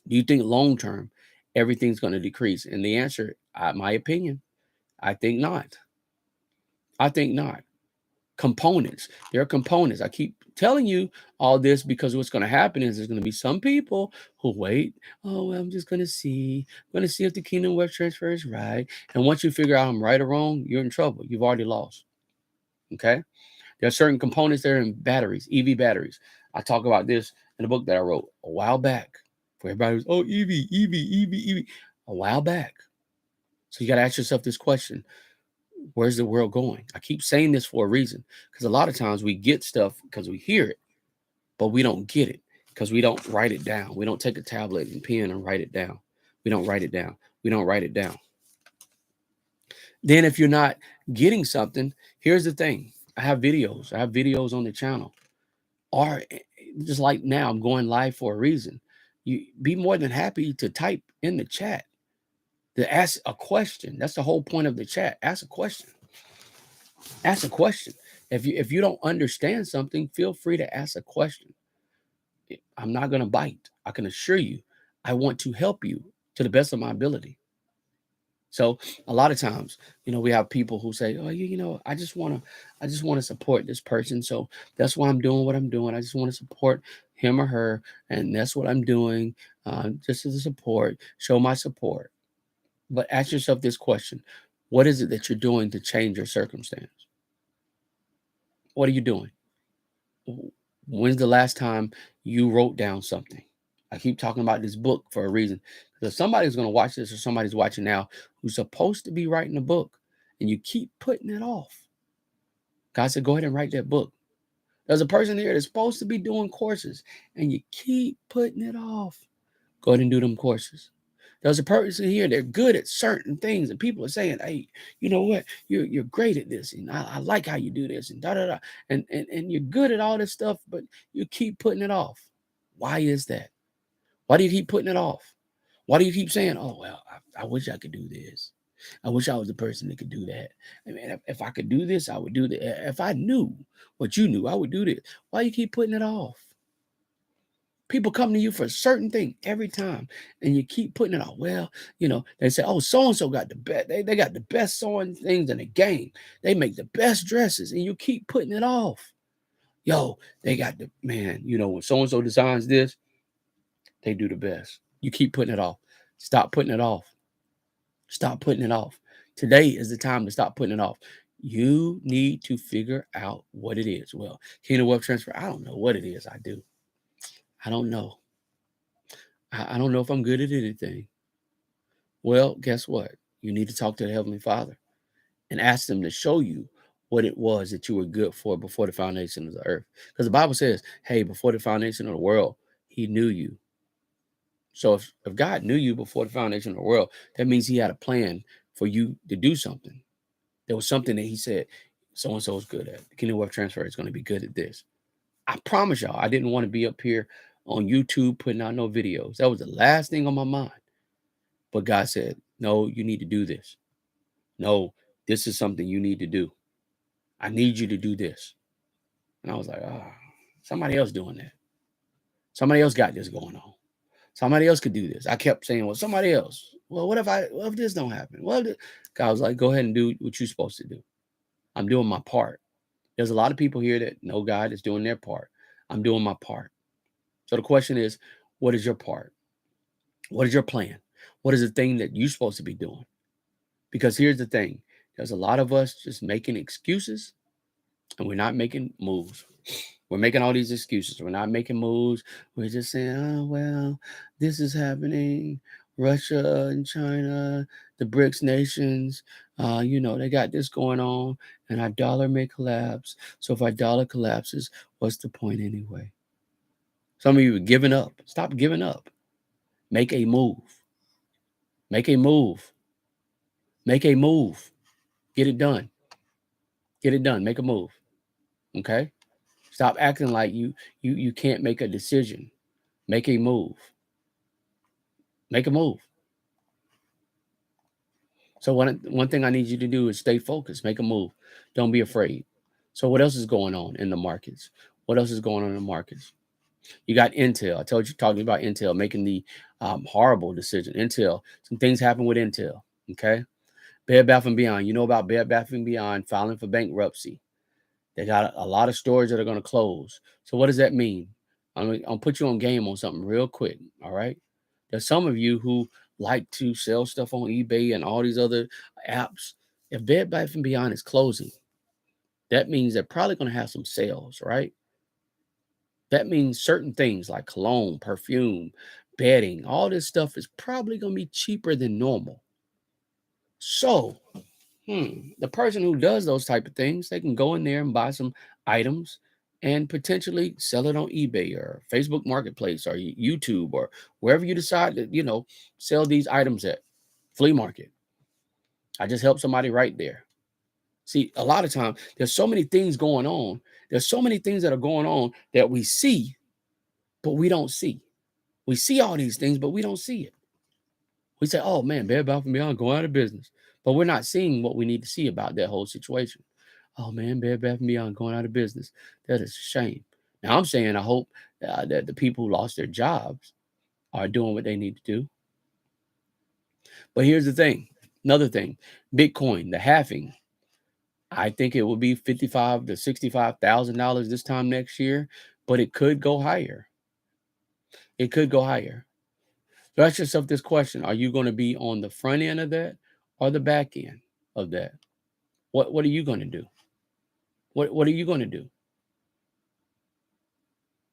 Do you think long term everything's going to decrease? And the answer, my opinion, I think not. I think not. Components. There are components. I keep telling you all this because what's going to happen is there's going to be some people who wait. Oh, well, I'm just going to see. I'm going to see if the Kingdom Wealth Transfer is right. And once you figure out I'm right or wrong, you're in trouble. You've already lost. Okay. There are certain components there in batteries, EV batteries. I talk about this in a book that I wrote a while back. For everybody who's, oh, EV, EV, EV, EV, a while back. So you got to ask yourself this question. Where's the world going? I keep saying this for a reason, because a lot of times we get stuff because we hear it, but we don't get it because we don't write it down. We don't take a tablet and pen and write it down. We don't write it down. We don't write it down. Then if you're not getting something, here's the thing. I have videos. I have videos on the channel. Or just like now, I'm going live for a reason. You be more than happy to type in the chat to ask a question. That's the whole point of the chat. Ask a question. Ask a question. If you don't understand something, feel free to ask a question. I'm not going to bite. I can assure you, I want to help you to the best of my ability. So a lot of times, we have people who say, "Oh, I just want to support this person. So that's why I'm doing what I'm doing. I just want to support him or her, and that's what I'm doing, just as a support, show my support." But ask yourself this question: what is it that you're doing to change your circumstance? What are you doing? When's the last time you wrote down something? I keep talking about this book for a reason. Because if somebody's going to watch this or somebody's watching now who's supposed to be writing a book and you keep putting it off, God said, go ahead and write that book. There's a person here that's supposed to be doing courses and you keep putting it off. Go ahead and do them courses. There's a person here, they're good at certain things, and people are saying, hey, you know what? You're great at this, and I like how you do this, and da-da-da. And you're good at all this stuff, but you keep putting it off. Why is that? Why do you keep putting it off? Why do you keep saying, oh, well, I wish I could do this. I wish I was the person that could do that. I mean, if I could do this, I would do that. If I knew what you knew, I would do this. Why do you keep putting it off? People come to you for a certain thing every time, and you keep putting it off. Well, they say, oh, so-and-so got the best. They got the best sewing things in the game. They make the best dresses, and you keep putting it off. Yo, they got the man, when so-and-so designs this, they do the best. You keep putting it off. Stop putting it off. Stop putting it off. Today is the time to stop putting it off. You need to figure out what it is. Well, Kingdom Wealth Transfer, I don't know what it is I do. I don't know. I don't know if I'm good at anything. Well, guess what? You need to talk to the Heavenly Father and ask them to show you what it was that you were good for before the foundation of the earth. Because the Bible says, hey, before the foundation of the world, he knew you. So if God knew you before the foundation of the world, that means he had a plan for you to do something. There was something that he said, so-and-so is good at. Kingdom Wealth Transfer is going to be good at this. I promise y'all, I didn't want to be up here on YouTube putting out no videos. That was the last thing on my mind. But God said, no, you need to do this. No, this is something you need to do. I need you to do this. And I was like, somebody else doing that. Somebody else got this going on. Somebody else could do this. I kept saying, well, somebody else. Well, what if this don't happen? Well, God was like, go ahead and do what you're supposed to do. I'm doing my part. There's a lot of people here that know God is doing their part. I'm doing my part. So the question is, what is your part? What is your plan? What is the thing that you're supposed to be doing? Because here's the thing. There's a lot of us just making excuses and we're not making moves. We're making all these excuses. We're not making moves. We're just saying, oh, well, this is happening. Russia and China, the BRICS nations, they got this going on and our dollar may collapse. So if our dollar collapses, what's the point anyway? Some of you are giving up. Stop giving up. Make a move. Make a move. Make a move. Get it done. Get it done. Make a move. Okay? Stop acting like you can't make a decision. Make a move. Make a move. So one thing I need you to do is stay focused. Make a move. Don't be afraid. So what else is going on in the markets? What else is going on in the markets? You got Intel. I told you, talking about Intel making the horrible decision. Intel, some things happen with Intel. Okay. Bed Bath & Beyond. You know about Bed Bath & Beyond filing for bankruptcy. They got a lot of stores that are going to close. So what does that mean? I'll put you on game on something real quick. All right. There's some of you who like to sell stuff on eBay and all these other apps. If Bed Bath & Beyond is closing, that means they're probably going to have some sales, right? That means certain things like cologne, perfume, bedding, all this stuff is probably going to be cheaper than normal. So, the person who does those type of things, they can go in there and buy some items and potentially sell it on eBay or Facebook Marketplace or YouTube or wherever you decide to, sell these items at. Flea market. I just helped somebody right there. See, a lot of times there's so many things going on. There's so many things that are going on that we see, but we don't see. We see all these things, but we don't see it. We say, oh man, Bed Bath & Beyond going out of business. But we're not seeing what we need to see about that whole situation. Oh man, Bed Bath & Beyond going out of business. That is a shame. Now I'm saying I hope that the people who lost their jobs are doing what they need to do. But here's the thing. Another thing, Bitcoin, the halving. I think it will be $55,000 to $65,000 this time next year, but it could go higher. It could go higher. So ask yourself this question: are you going to be on the front end of that or the back end of that? What are you going to do? What are you going to do?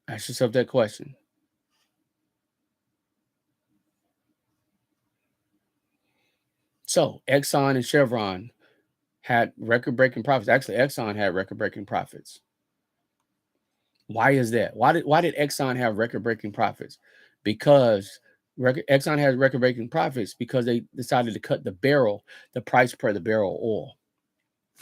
Ask yourself that question. So Exxon and Chevron had record-breaking profits. Actually, Exxon had record-breaking profits. Why is that? Why did Exxon have record-breaking profits? Because Exxon has record-breaking profits because they decided to cut the price per the barrel of oil.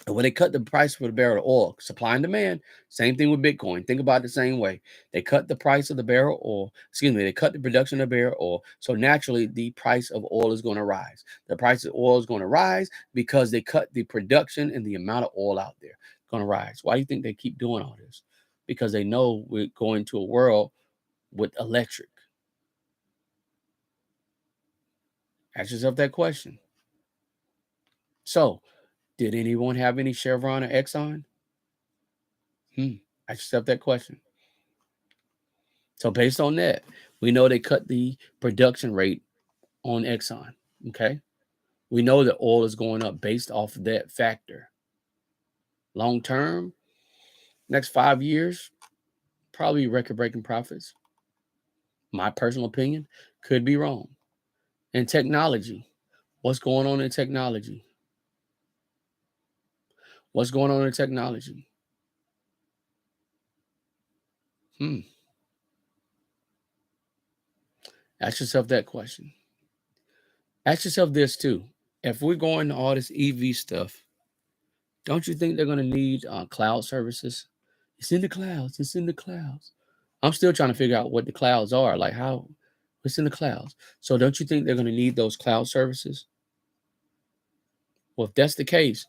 And when they cut the price for the barrel of oil, supply and demand, same thing with Bitcoin. Think about it the same way. They cut the price of the barrel of oil. They cut the production of barrel of oil. So naturally, the price of oil is going to rise. The price of oil is going to rise because they cut the production and the amount of oil out there. It's going to rise. Why do you think they keep doing all this? Because they know we're going to a world with electric. Ask yourself that question. So, did anyone have any Chevron or Exxon? Ask yourself that question. So based on that, we know they cut the production rate on Exxon. Okay. We know that oil is going up based off of that factor. Long term, next 5 years, probably record breaking profits. My personal opinion could be wrong. And technology, what's going on in technology? What's going on in technology? Hmm. Ask yourself that question. Ask yourself this too. If we're going to all this EV stuff, don't you think they're going to need cloud services? It's in the clouds. It's in the clouds. I'm still trying to figure out what the clouds are. Like how it's in the clouds. So don't you think they're going to need those cloud services? Well, if that's the case,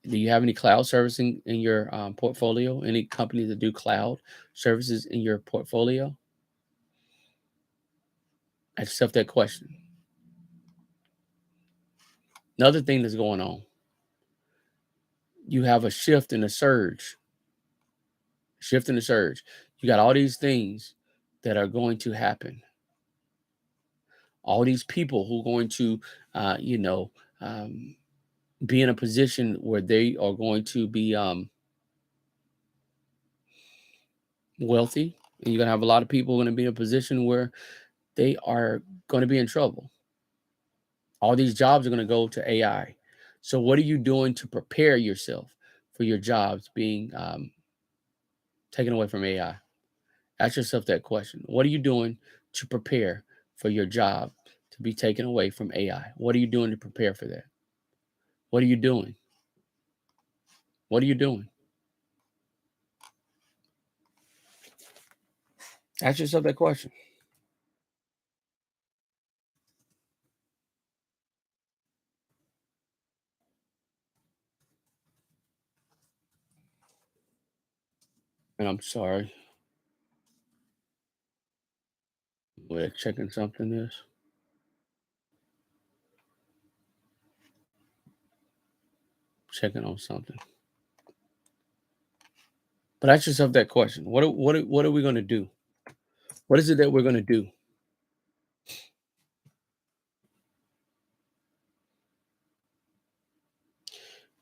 do you have any cloud servicing in your portfolio? Any companies that do cloud services in your portfolio? Ask yourself that question. Another thing that's going on, you have a shift and a surge. Shift and a surge. You got all these things that are going to happen. All these people who are going to, uh, you know, um, be in a position where they are going to be wealthy, and you're going to have a lot of people going to be in a position where they are going to be in trouble. All these jobs are going to go to AI. So, what are you doing to prepare yourself for your jobs being taken away from AI? Ask yourself that question. What are you doing to prepare for your job to be taken away from AI? What are you doing to prepare for that? What are you doing? What are you doing? Ask yourself that question. And I'm sorry, we're checking something is checking on something. But ask yourself that question. What are we going to do? What is it that we're going to do?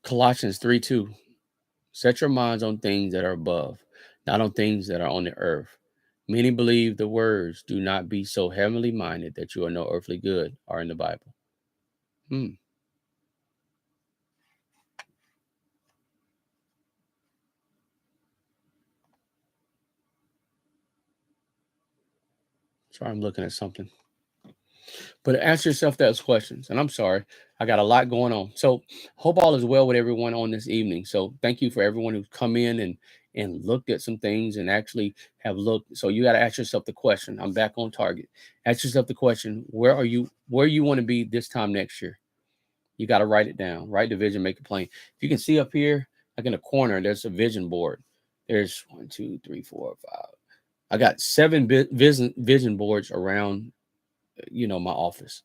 Colossians 3:2. Set your minds on things that are above, not on things that are on the earth. Many believe the words, do not be so heavenly minded that you are no earthly good, are in the Bible. Hmm. Sorry, I'm looking at something. But ask yourself those questions. And I'm sorry, I got a lot going on. So hope all is well with everyone on this evening. So thank you for everyone who's come in and looked at some things and actually have looked. So you got to ask yourself the question. I'm back on target. Ask yourself the question, where you want to be this time next year? You got to write it down. Write the vision, make it plain. If you can see up here, like in the corner, there's a vision board. There's one, two, three, four, five. I got seven vision boards around, my office.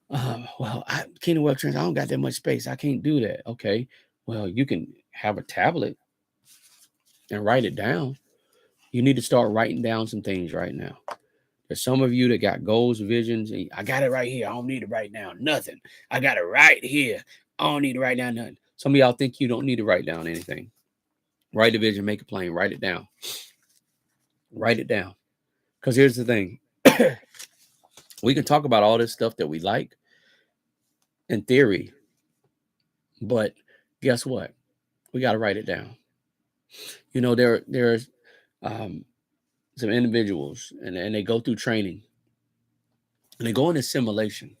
Well, Kingdom Wealth Trends, I don't got that much space. I can't do that. Okay. Well, you can have a tablet and write it down. You need to start writing down some things right now. There's some of you that got goals, visions, and I got it right here. I don't need to write down nothing. I got it right here. I don't need to write down nothing. Some of y'all think you don't need to write down anything. Write the vision, make it plain, write it down. Write it down. Because here's the thing. We can talk about all this stuff that we like in theory, but guess what? We got to write it down. There's um, some individuals and they go through training and they go into simulation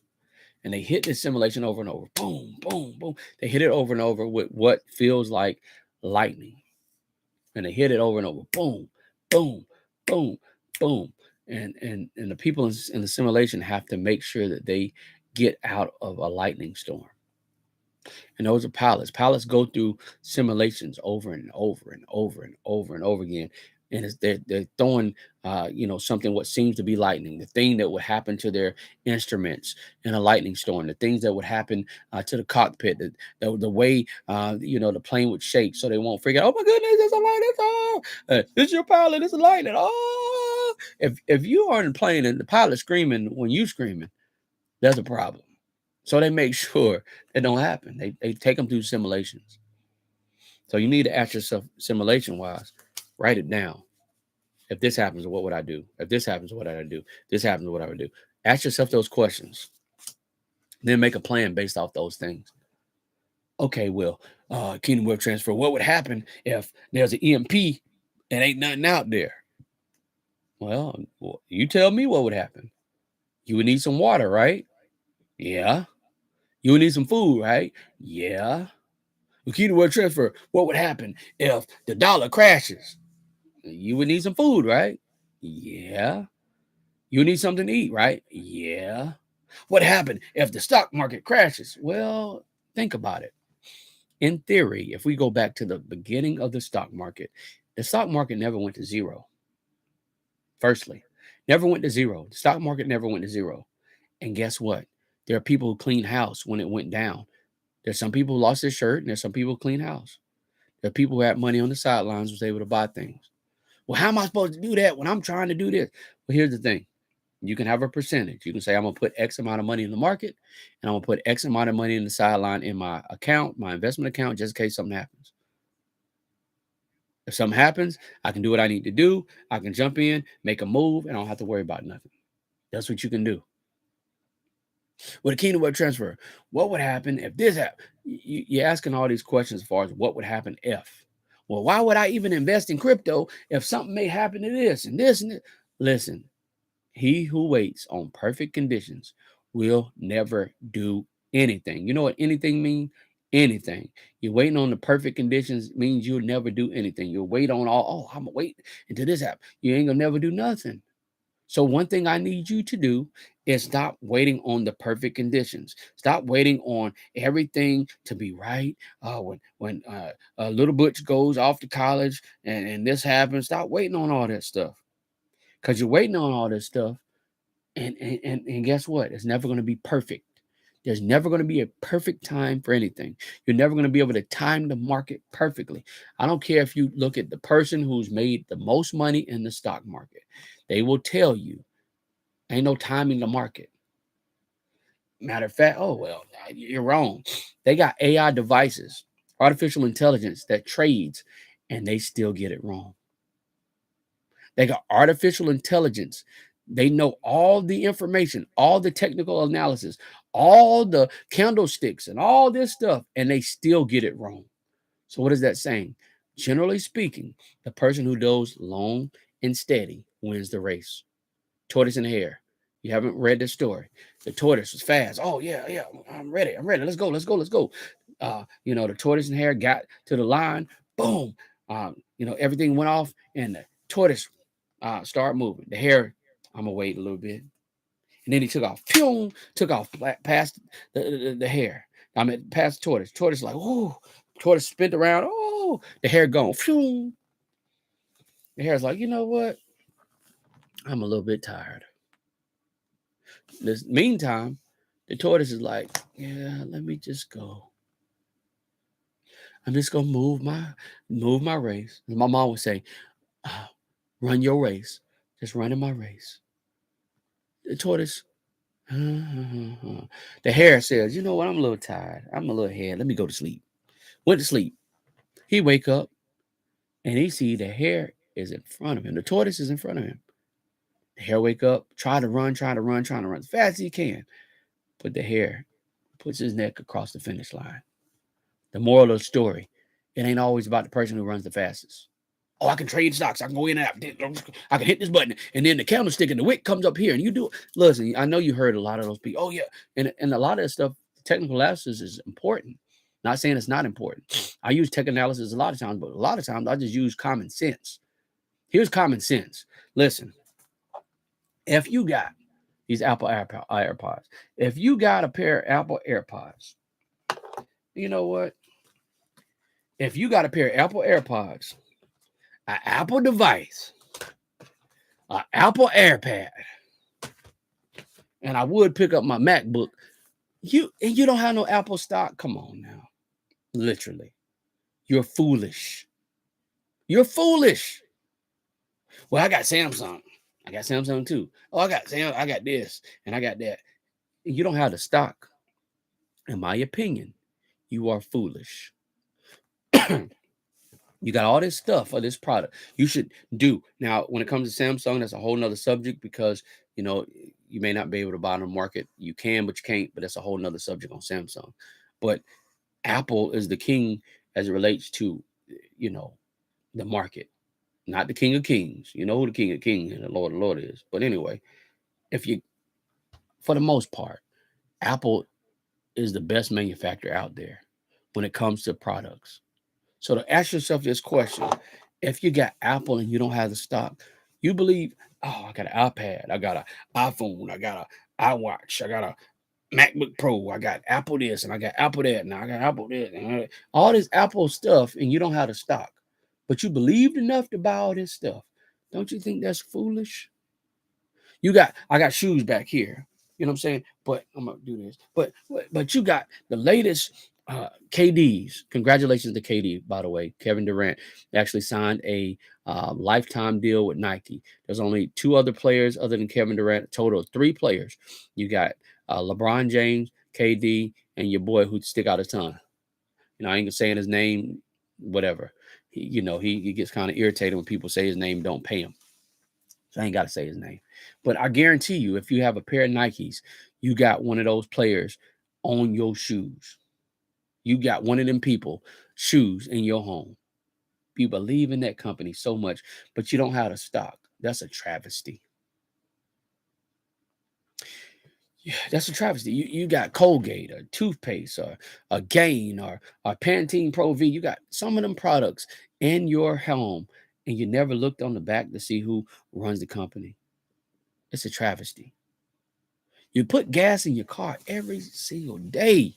and they hit this simulation over and over. Boom, boom, boom. They hit it over and over with what feels like lightning. And they hit it over and over. Boom, boom, boom, boom. And the people in the simulation have to make sure that they get out of a lightning storm. And those are pilots. Pilots go through simulations over and over and over and over and over again. and they're throwing something what seems to be lightning, the thing that would happen to their instruments in a lightning storm, the things that would happen to the cockpit, the way the plane would shake, so they won't freak out. Oh my goodness, there's a lightning! Oh, it's your pilot, it's a lightning! Oh, if you are in the plane and the pilot's screaming when you screaming, there's a problem. So they make sure it don't happen. They take them through simulations. So you need to ask yourself, simulation wise, write it down. If this happens, what would I do? If this happens, what would I do? This happens, what I would do. Ask yourself those questions. Then make a plan based off those things. Okay, well, Kingdom Wealth Transfer, what would happen if there's an EMP and ain't nothing out there? Well, you tell me what would happen. You would need some water, right? Yeah. You would need some food, right? Yeah. Kingdom Wealth Transfer, what would happen if the dollar crashes? You would need some food, right? Yeah. You need something to eat, right? Yeah. What happened if the stock market crashes? Well, think about it. In theory, if we go back to the beginning of the stock market never went to zero. Firstly, never went to zero. The stock market never went to zero. And guess what? There are people who clean house when it went down. There's some people who lost their shirt, and there's some people who clean house. There are people who had money on the sidelines was able to buy things. Well, how am I supposed to do that when I'm trying to do this? Well, here's the thing. You can have a percentage. You can say, I'm going to put X amount of money in the market, and I'm going to put X amount of money in the sideline in my account, my investment account, just in case something happens. If something happens, I can do what I need to do. I can jump in, make a move, and I don't have to worry about nothing. That's what you can do. With a Kingdom Wealth Transfer, what would happen if this happened? You're asking all these questions as far as what would happen if. Well, why would I even invest in crypto if something may happen to this and this and this? Listen, he who waits on perfect conditions will never do anything. You know what anything means? Anything. You're waiting on the perfect conditions means you'll never do anything. You'll wait on I'm gonna wait until this happens. You ain't gonna never do nothing. So one thing I need you to do is stop waiting on the perfect conditions. Stop waiting on everything to be right. When little Butch goes off to college and this happens, stop waiting on all that stuff. Because you're waiting on all this stuff. And guess what? It's never going to be perfect. There's never going to be a perfect time for anything. You're never going to be able to time the market perfectly. I don't care if you look at the person who's made the most money in the stock market. They will tell you, ain't no timing the market. Matter of fact, you're wrong. They got AI devices, artificial intelligence that trades, and they still get it wrong. They got artificial intelligence. They know all the information, all the technical analysis, all the candlesticks and all this stuff, and they still get it wrong. So what is that saying? Generally speaking, the person who goes long and steady wins the race. Tortoise and hare. You haven't read the story. The tortoise was fast. Oh, yeah. I'm ready. Let's go. The tortoise and hare got to the line. Boom. Everything went off, and the tortoise started moving. The hare, I'm going to wait a little bit. And then he took off. Pew! Took off past the hare. Past the tortoise. Tortoise like, oh. Tortoise spent around. Oh, the hare gone. Phew. The hare's like, you know what? I'm a little bit tired. Meantime, the tortoise is like, yeah, let me just go. I'm just gonna move my race. As my mom would say, run your race. Just running my race. The tortoise, the hare says, you know what? I'm a little tired. I'm a little head. Let me go to sleep. Went to sleep. He wake up and he see the hare is in front of him. The tortoise is in front of him. The hare wake up, trying to run as fast as he can. But the hare puts his neck across the finish line. The moral of the story, it ain't always about the person who runs the fastest. Oh, I can trade stocks. I can go in and out. I can hit this button. And then the candlestick and the wick comes up here. And you do it. Listen, I know you heard a lot of those people. Oh, yeah. And a lot of that stuff, technical analysis is important. Not saying it's not important. I use tech analysis a lot of times, but a lot of times I just use common sense. Here's common sense. Listen, if you got these Apple AirPods, if you got a pair of Apple AirPods, you know what? If you got a pair of Apple AirPods, an Apple device, an Apple AirPad, and I would pick up my MacBook. You don't have no Apple stock. Come on now. Literally. You're foolish. You're foolish. Well, I got Samsung. I got Samsung too. Oh, I got this and I got that. You don't have the stock. In my opinion, you are foolish. You got all this stuff for this product. You should do. Now, when it comes to Samsung, that's a whole nother subject because you may not be able to buy on the market. You can, but you can't. But that's a whole nother subject on Samsung. But Apple is the king as it relates to, the market, not the king of kings. You know who the king of kings and the Lord is. But anyway, for the most part, Apple is the best manufacturer out there when it comes to products. So to ask yourself this question, if you got Apple and you don't have the stock, you believe, oh, I got an iPad, I got an iPhone, I got an iWatch, I got a MacBook Pro, I got Apple this, and I got Apple that, and I got Apple this, and all this Apple stuff, and you don't have the stock. But you believed enough to buy all this stuff. Don't you think that's foolish? I got shoes back here. You know what I'm saying? But I'm gonna do this. But you got the latest KDs. Congratulations to KD, by the way. Kevin Durant actually signed a lifetime deal with Nike. There's only 2 other players other than Kevin Durant, a total of 3 players. You got LeBron James, KD, and your boy who stick out his tongue. I ain't gonna say his name, whatever. He gets kind of irritated when people say his name, don't pay him. So I ain't got to say his name. But I guarantee you, if you have a pair of Nikes, you got one of those players on your shoes. You got one of them people shoes in your home. You believe in that company so much, but you don't have the stock. That's a travesty. Yeah, that's a travesty. You got Colgate or toothpaste or a Gain or Pantene Pro V. You got some of them products in your home, and you never looked on the back to see who runs the company. It's a travesty. You put gas in your car every single day,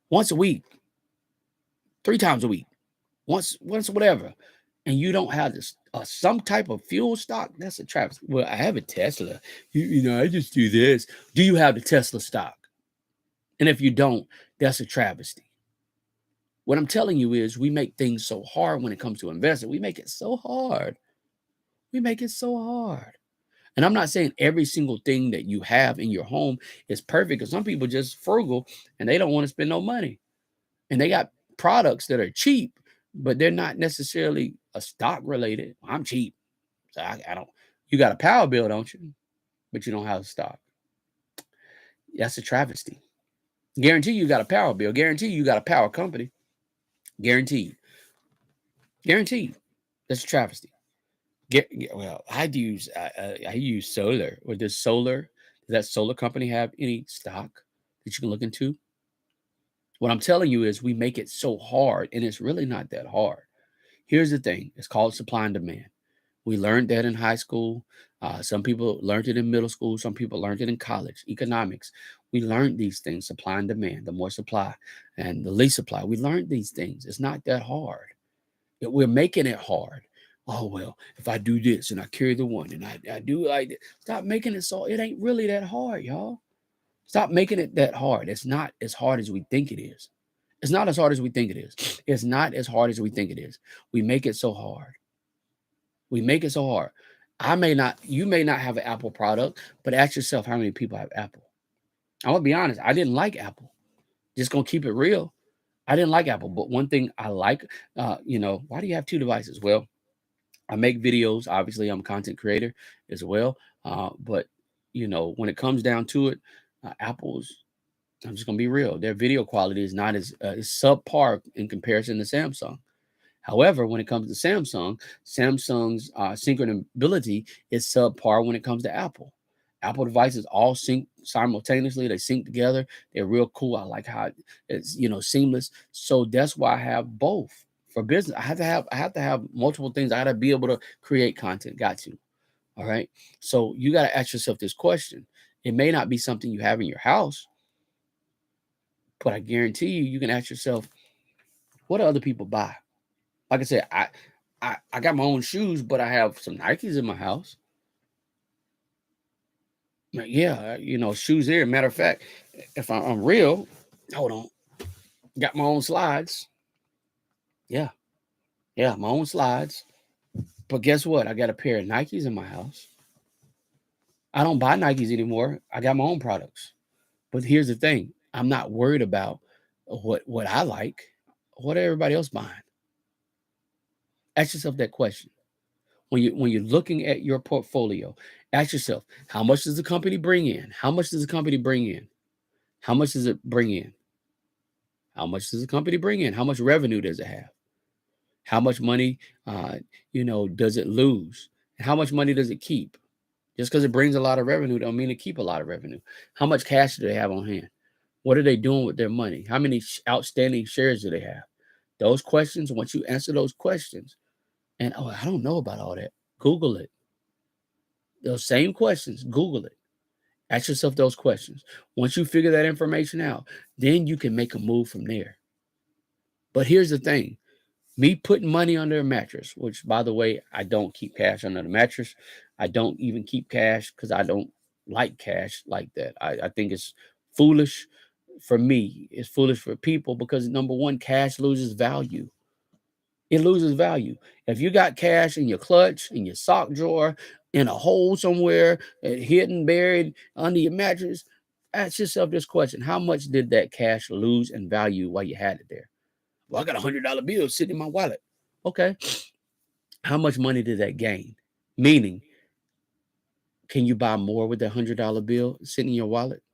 once a week, 3 times a week, once whatever, and you don't have this some type of fuel stock. That's a travesty. Well, I have a Tesla. I just do this. Do you have the Tesla stock? And if you don't, that's a travesty. What I'm telling you is we make things so hard when it comes to investing. We make it so hard. We make it so hard. And I'm not saying every single thing that you have in your home is perfect, because some people just frugal and they don't want to spend no money. And they got products that are cheap, but they're not necessarily a stock related. I'm cheap. So I don't, you got a power bill, don't you? But you don't have a stock. That's a travesty. Guarantee you got a power bill. Guarantee you got a power company. Guaranteed. Guaranteed. That's a travesty. Well, I use solar. Or does that solar company have any stock that you can look into? What I'm telling you is we make it so hard, and it's really not that hard. Here's the thing. It's called supply and demand. We learned that in high school. Some people learned it in middle school. Some people learned it in college. Economics. We learned these things, supply and demand. The more supply and the least supply. We learned these things. It's not that hard. We're making it hard. Oh, well, if I do this and I carry the one and I do like this. Stop making it so. It ain't really that hard, y'all. Stop making it that hard. It's not as hard as we think it is. It's not as hard as we think it is. It's not as hard as we think it is. We make it so hard. We make it so hard. You may not have an Apple product, but ask yourself how many people have Apple. I'm gonna be honest, I didn't like Apple. Just gonna keep it real. I didn't like Apple, but one thing I like, why do you have 2 devices? Well, I make videos. Obviously, I'm a content creator as well. But when it comes down to it, Apple's, I'm just gonna be real. Their video quality is not as subpar in comparison to Samsung. However, when it comes to Samsung's synchronability is subpar when it comes to Apple. Apple devices all sync simultaneously. They sync together. They're real cool. I like how it's seamless. So that's why I have both for business. I have to have multiple things. I got to be able to create content. Got to. All right. So you got to ask yourself this question. It may not be something you have in your house, but I guarantee you can ask yourself, what do other people buy? Like I said, I got my own shoes, but I have some Nikes in my house. Yeah, shoes there. Matter of fact, if I'm real, hold on, got my own slides. Yeah, yeah, my own slides. But guess what? I got a pair of Nikes in my house. I don't buy Nikes anymore. I got my own products. But here's the thing: I'm not worried about what I like. What everybody else buying? Ask yourself that question. When you're looking at your portfolio, ask yourself, how much does the company bring in? How much does the company bring in? How much does it bring in? How much does the company bring in? How much revenue does it have? How much money, does it lose? And how much money does it keep? Just because it brings a lot of revenue don't mean it keep a lot of revenue. How much cash do they have on hand? What are they doing with their money? How many outstanding shares do they have? Those questions, once you answer those questions, and I don't know about all that. Google it. Those same questions, Google it. Ask yourself those questions. Once you figure that information out, then you can make a move from there. But here's the thing. Me putting money under a mattress, which by the way, I don't keep cash under the mattress. I don't even keep cash because I don't like cash like that. I think it's foolish for me. It's foolish for people because number one, cash loses value. It loses value. If you got cash in your clutch, in your sock drawer, in a hole somewhere, hidden, buried under your mattress, ask yourself this question: how much did that cash lose in value while you had it there? Well, I got $100 bill sitting in my wallet. Okay. How much money did that gain? Meaning, can you buy more with that $100 bill sitting in your wallet?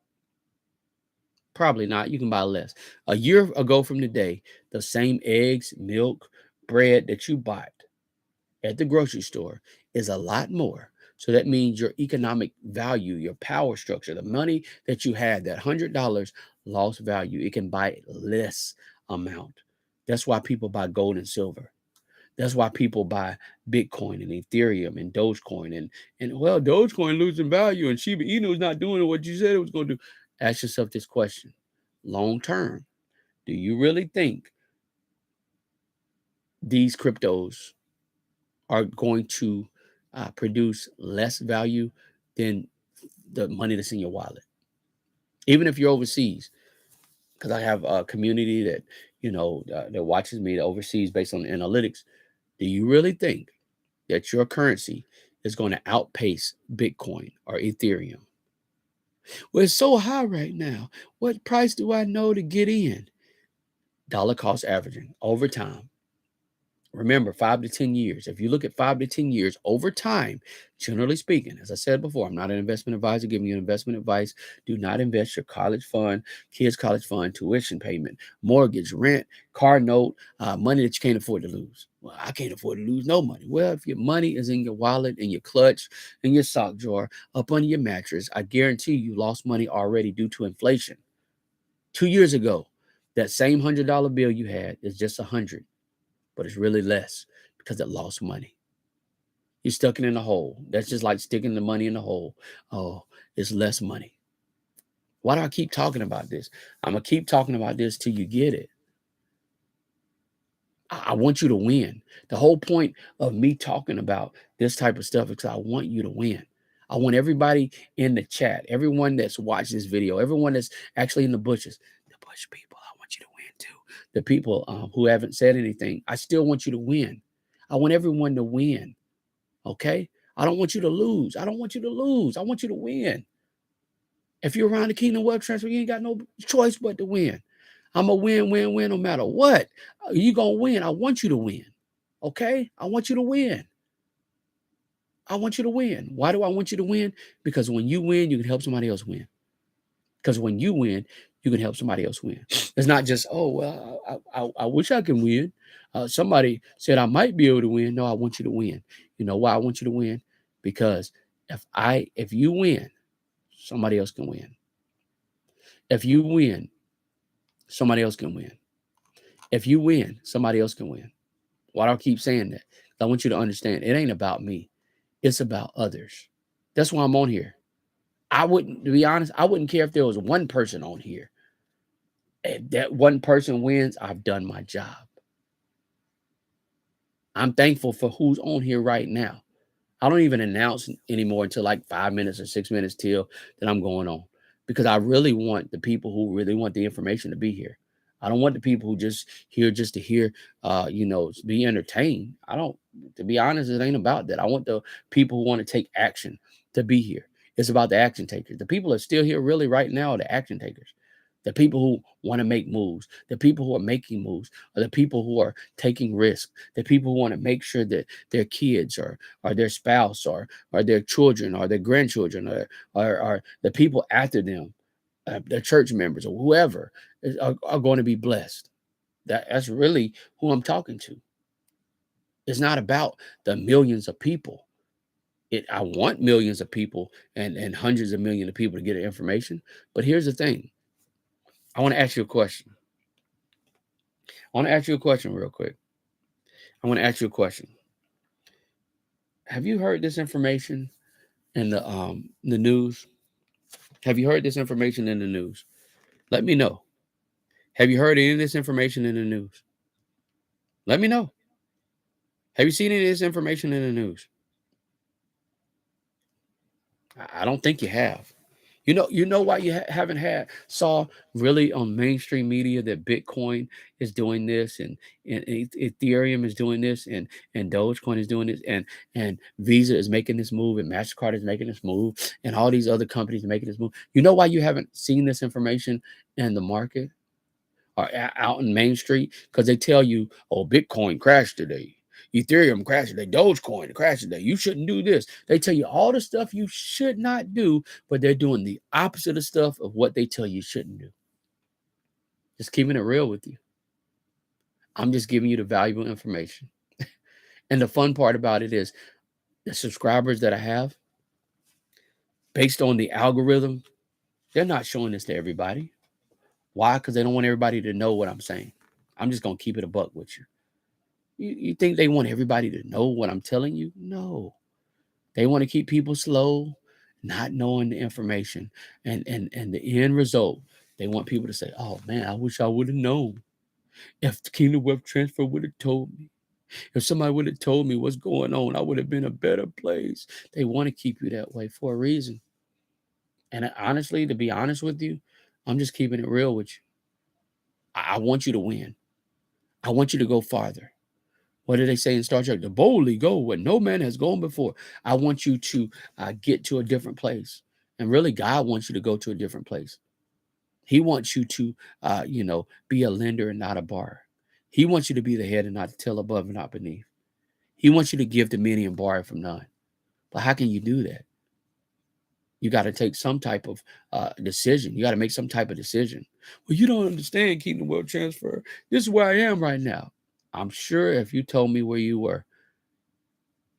Probably not. You can buy less. A year ago from today, the same eggs, milk, bread that you bought at the grocery store is a lot more. So that means your economic value, your power structure, the money that you had, that $100 lost value. It can buy less amount. That's why people buy gold and silver. That's why people buy Bitcoin and Ethereum and Dogecoin and well, Dogecoin losing value and Shiba Inu is not doing what you said it was going to do. Ask yourself this question: long term, do you really think these cryptos are going to produce less value than the money that's in your wallet? Even if you're overseas, because I have a community that that watches me overseas based on analytics. Do you really think that your currency is going to outpace Bitcoin or Ethereum? Well, it's so high right now. What price do I know to get in? Dollar cost averaging over time. Remember, 5 to 10 years. If you look at 5 to 10 years over time, generally speaking, as I said before, I'm not an investment advisor giving you investment advice. Do not invest your college fund, kids' college fund, tuition payment, mortgage, rent, car note, money that you can't afford to lose. Well, I can't afford to lose no money. Well, if your money is in your wallet, in your clutch, in your sock drawer, up under your mattress, I guarantee you lost money already due to inflation. 2 years ago, that same $100 bill you had is just 100, but it's really less because it lost money. You stuck it in a hole. That's just like sticking the money in the hole. Oh, it's less money. Why do I keep talking about this? I'm going to keep talking about this till you get it. I want you to win. The whole point of me talking about this type of stuff is because I want you to win. I want everybody in the chat, everyone that's watched this video, everyone that's actually in the bushes, the bush people, I want you to win too. The people who haven't said anything, I still want you to win. I want everyone to win. Okay? I don't want you to lose. I don't want you to lose. I want you to win. If you're around the Kingdom Wealth Transfer, you ain't got no choice but to win. I'm a win, win, win no matter what. You going to win. I want you to win. Okay? I want you to win. I want you to win. Why do I want you to win? Because when you win, you can help somebody else win. Because when you win, you can help somebody else win. It's not just, oh, well, I wish I can win. Somebody said I might be able to win. No, I want you to win. You know why I want you to win? Because if you win, somebody else can win. If you win, somebody else can win. If you win, somebody else can win. Why do I keep saying that? I want you to understand it ain't about me. It's about others. That's why I'm on here. To be honest, I wouldn't care if there was one person on here. If that one person wins, I've done my job. I'm thankful for who's on here right now. I don't even announce anymore until like 5 minutes or 6 minutes till that I'm going on, because I really want the people who really want the information to be here. I don't want the people who just here just to hear, be entertained. I don't, to be honest, it ain't about that. I want the people who want to take action to be here. It's about the action takers. The people that are still here really right now are the action takers. The people who want to make moves, the people who are making moves, are the people who are taking risks, the people who want to make sure that their kids or their spouse or their children or their grandchildren or the people after them, the church members or whoever are going to be blessed. That's really who I'm talking to. It's not about the millions of people. I want millions of people and hundreds of millions of people to get the information. But here's the thing. I want to ask you a question. I want to ask you a question real quick. I want to ask you a question. Have you heard this information in the news? Have you heard this information in the news? Let me know. Have you heard any of this information in the news? Let me know. Have you seen any of this information in the news? I don't think you have. You know why you haven't saw really on mainstream media that Bitcoin is doing this and Ethereum is doing this and Dogecoin is doing this and Visa is making this move and Mastercard is making this move and all these other companies are making this move. You know why you haven't seen this information in the market or out in Main Street? Because they tell you, oh, Bitcoin crashed today. Ethereum crashed today. Dogecoin crashed today. You shouldn't do this. They tell you all the stuff you should not do, but they're doing the opposite of stuff of what they tell you shouldn't do. Just keeping it real with you. I'm just giving you the valuable information. And the fun part about it is the subscribers that I have, based on the algorithm, they're not showing this to everybody. Why? Because they don't want everybody to know what I'm saying. I'm just going to keep it a buck with you. You think they want everybody to know what I'm telling you? No. They want to keep people slow, not knowing the information. And the end result, they want people to say, oh man, I wish I would have known. If the Kingdom Wealth Transfer would have told me, if somebody would have told me what's going on, I would have been a better place. They want to keep you that way for a reason. And honestly, to be honest with you, I'm just keeping it real with you. I want you to win. I want you to go farther. What do they say in Star Trek? To boldly go where no man has gone before. I want you to get to a different place. And really, God wants you to go to a different place. He wants you to, be a lender and not a borrower. He wants you to be the head and not the tail, above and not beneath. He wants you to give to many and borrow from none. But how can you do that? You got to take some type of decision. You got to make some type of decision. Well, you don't understand Kingdom Wealth Transfer. This is where I am right now. I'm sure if you told me where you were,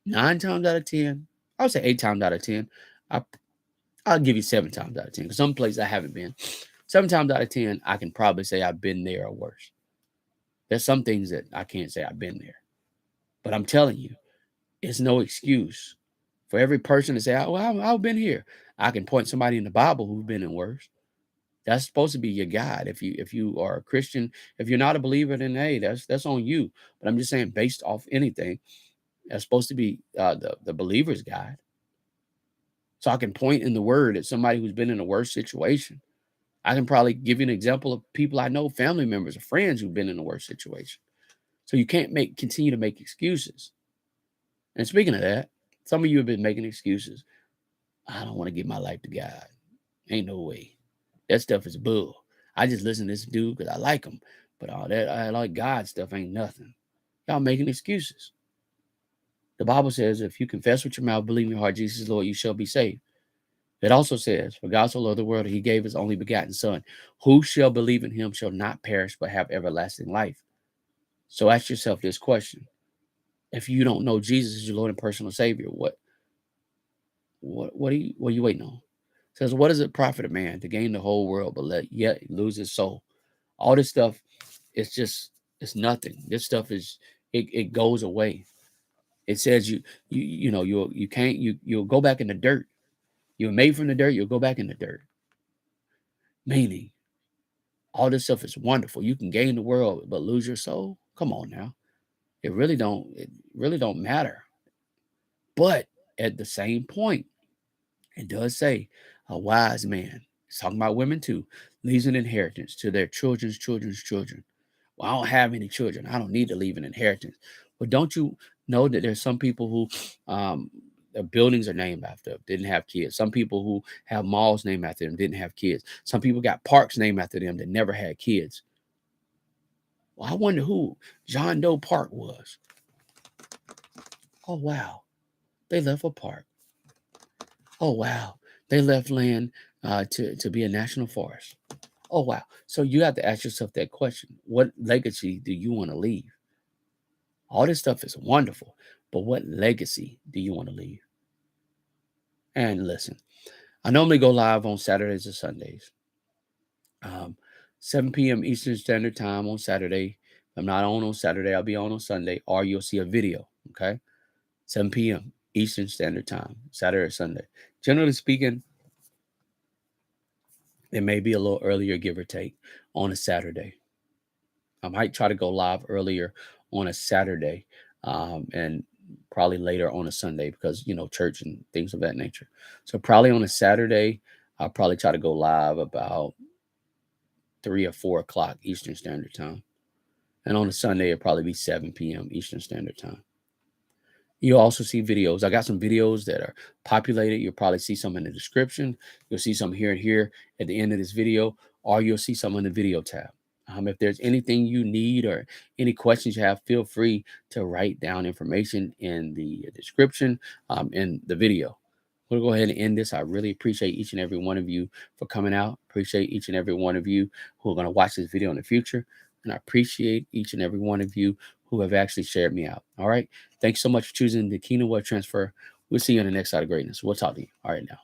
9 times out of 10, I would say 8 times out of 10, I'll give you 7 times out of 10. Because some place I haven't been. 7 times out of 10, I can probably say I've been there or worse. There's some things that I can't say I've been there. But I'm telling you, it's no excuse for every person to say, oh, well, I've been here. I can point somebody in the Bible who's been in worse. That's supposed to be your guide. If you are a Christian, if you're not a believer, then hey, that's on you. But I'm just saying, based off anything, that's supposed to be the believer's guide. So I can point in the word at somebody who's been in a worse situation. I can probably give you an example of people I know, family members or friends who've been in a worse situation. So you can't continue to make excuses. And speaking of that, some of you have been making excuses. I don't want to give my life to God. Ain't no way. That stuff is bull. I just listen to this dude because I like him. But all that I like God stuff ain't nothing. Y'all making excuses. The Bible says if you confess with your mouth, believe in your heart, Jesus is Lord, you shall be saved. It also says, for God so loved the world, he gave his only begotten son. Who shall believe in him shall not perish, but have everlasting life. So ask yourself this question. If you don't know Jesus as your Lord and personal Savior, what are you waiting on? It says, what does it profit a man to gain the whole world, but yet lose his soul? All this stuff, it's nothing. This stuff it goes away. It says you'll go back in the dirt. You're made from the dirt, you'll go back in the dirt. Meaning, all this stuff is wonderful. You can gain the world, but lose your soul. Come on now. It really don't matter. But at the same point, it does say a wise man, it's talking about women too, leaves an inheritance to their children's children's children. Well, I don't have any children. I don't need to leave an inheritance. But don't you know that there's some people who their buildings are named after them, didn't have kids. Some people who have malls named after them didn't have kids. Some people got parks named after them that never had kids. Well, I wonder who John Doe Park was. Oh wow, they left a park. Oh wow, they left land to be a national forest. Oh wow. So you have to ask yourself that question: what legacy do you want to leave? All this stuff is wonderful, but what legacy do you want to leave? And listen, I normally go live on Saturdays and Sundays, um, 7 p.m. Eastern Standard Time on Saturday. If I'm not on Saturday, I'll be on Sunday, or you'll see a video. Okay, 7 p.m. Eastern Standard Time, Saturday or Sunday. Generally speaking, it may be a little earlier, give or take, on a Saturday. I might try to go live earlier on a Saturday, and probably later on a Sunday because church and things of that nature. So probably on a Saturday, I'll probably try to go live about 3 or 4 o'clock Eastern Standard Time, and on a Sunday it'll probably be 7 p.m. Eastern Standard Time. You'll also see videos. I got some videos that are populated. You'll probably see some in the description. You'll see some here and here at the end of this video, or you'll see some in the video tab. If there's anything you need or any questions you have, feel free to write down information in the description in the video. We'll go ahead and end this. I really appreciate each and every one of you for coming out. Appreciate each and every one of you who are going to watch this video in the future. And I appreciate each and every one of you who have actually shared me out. All right. Thanks so much for choosing the Kingdom Wealth Transfer. We'll see you on the next side of greatness. We'll talk to you. All right now.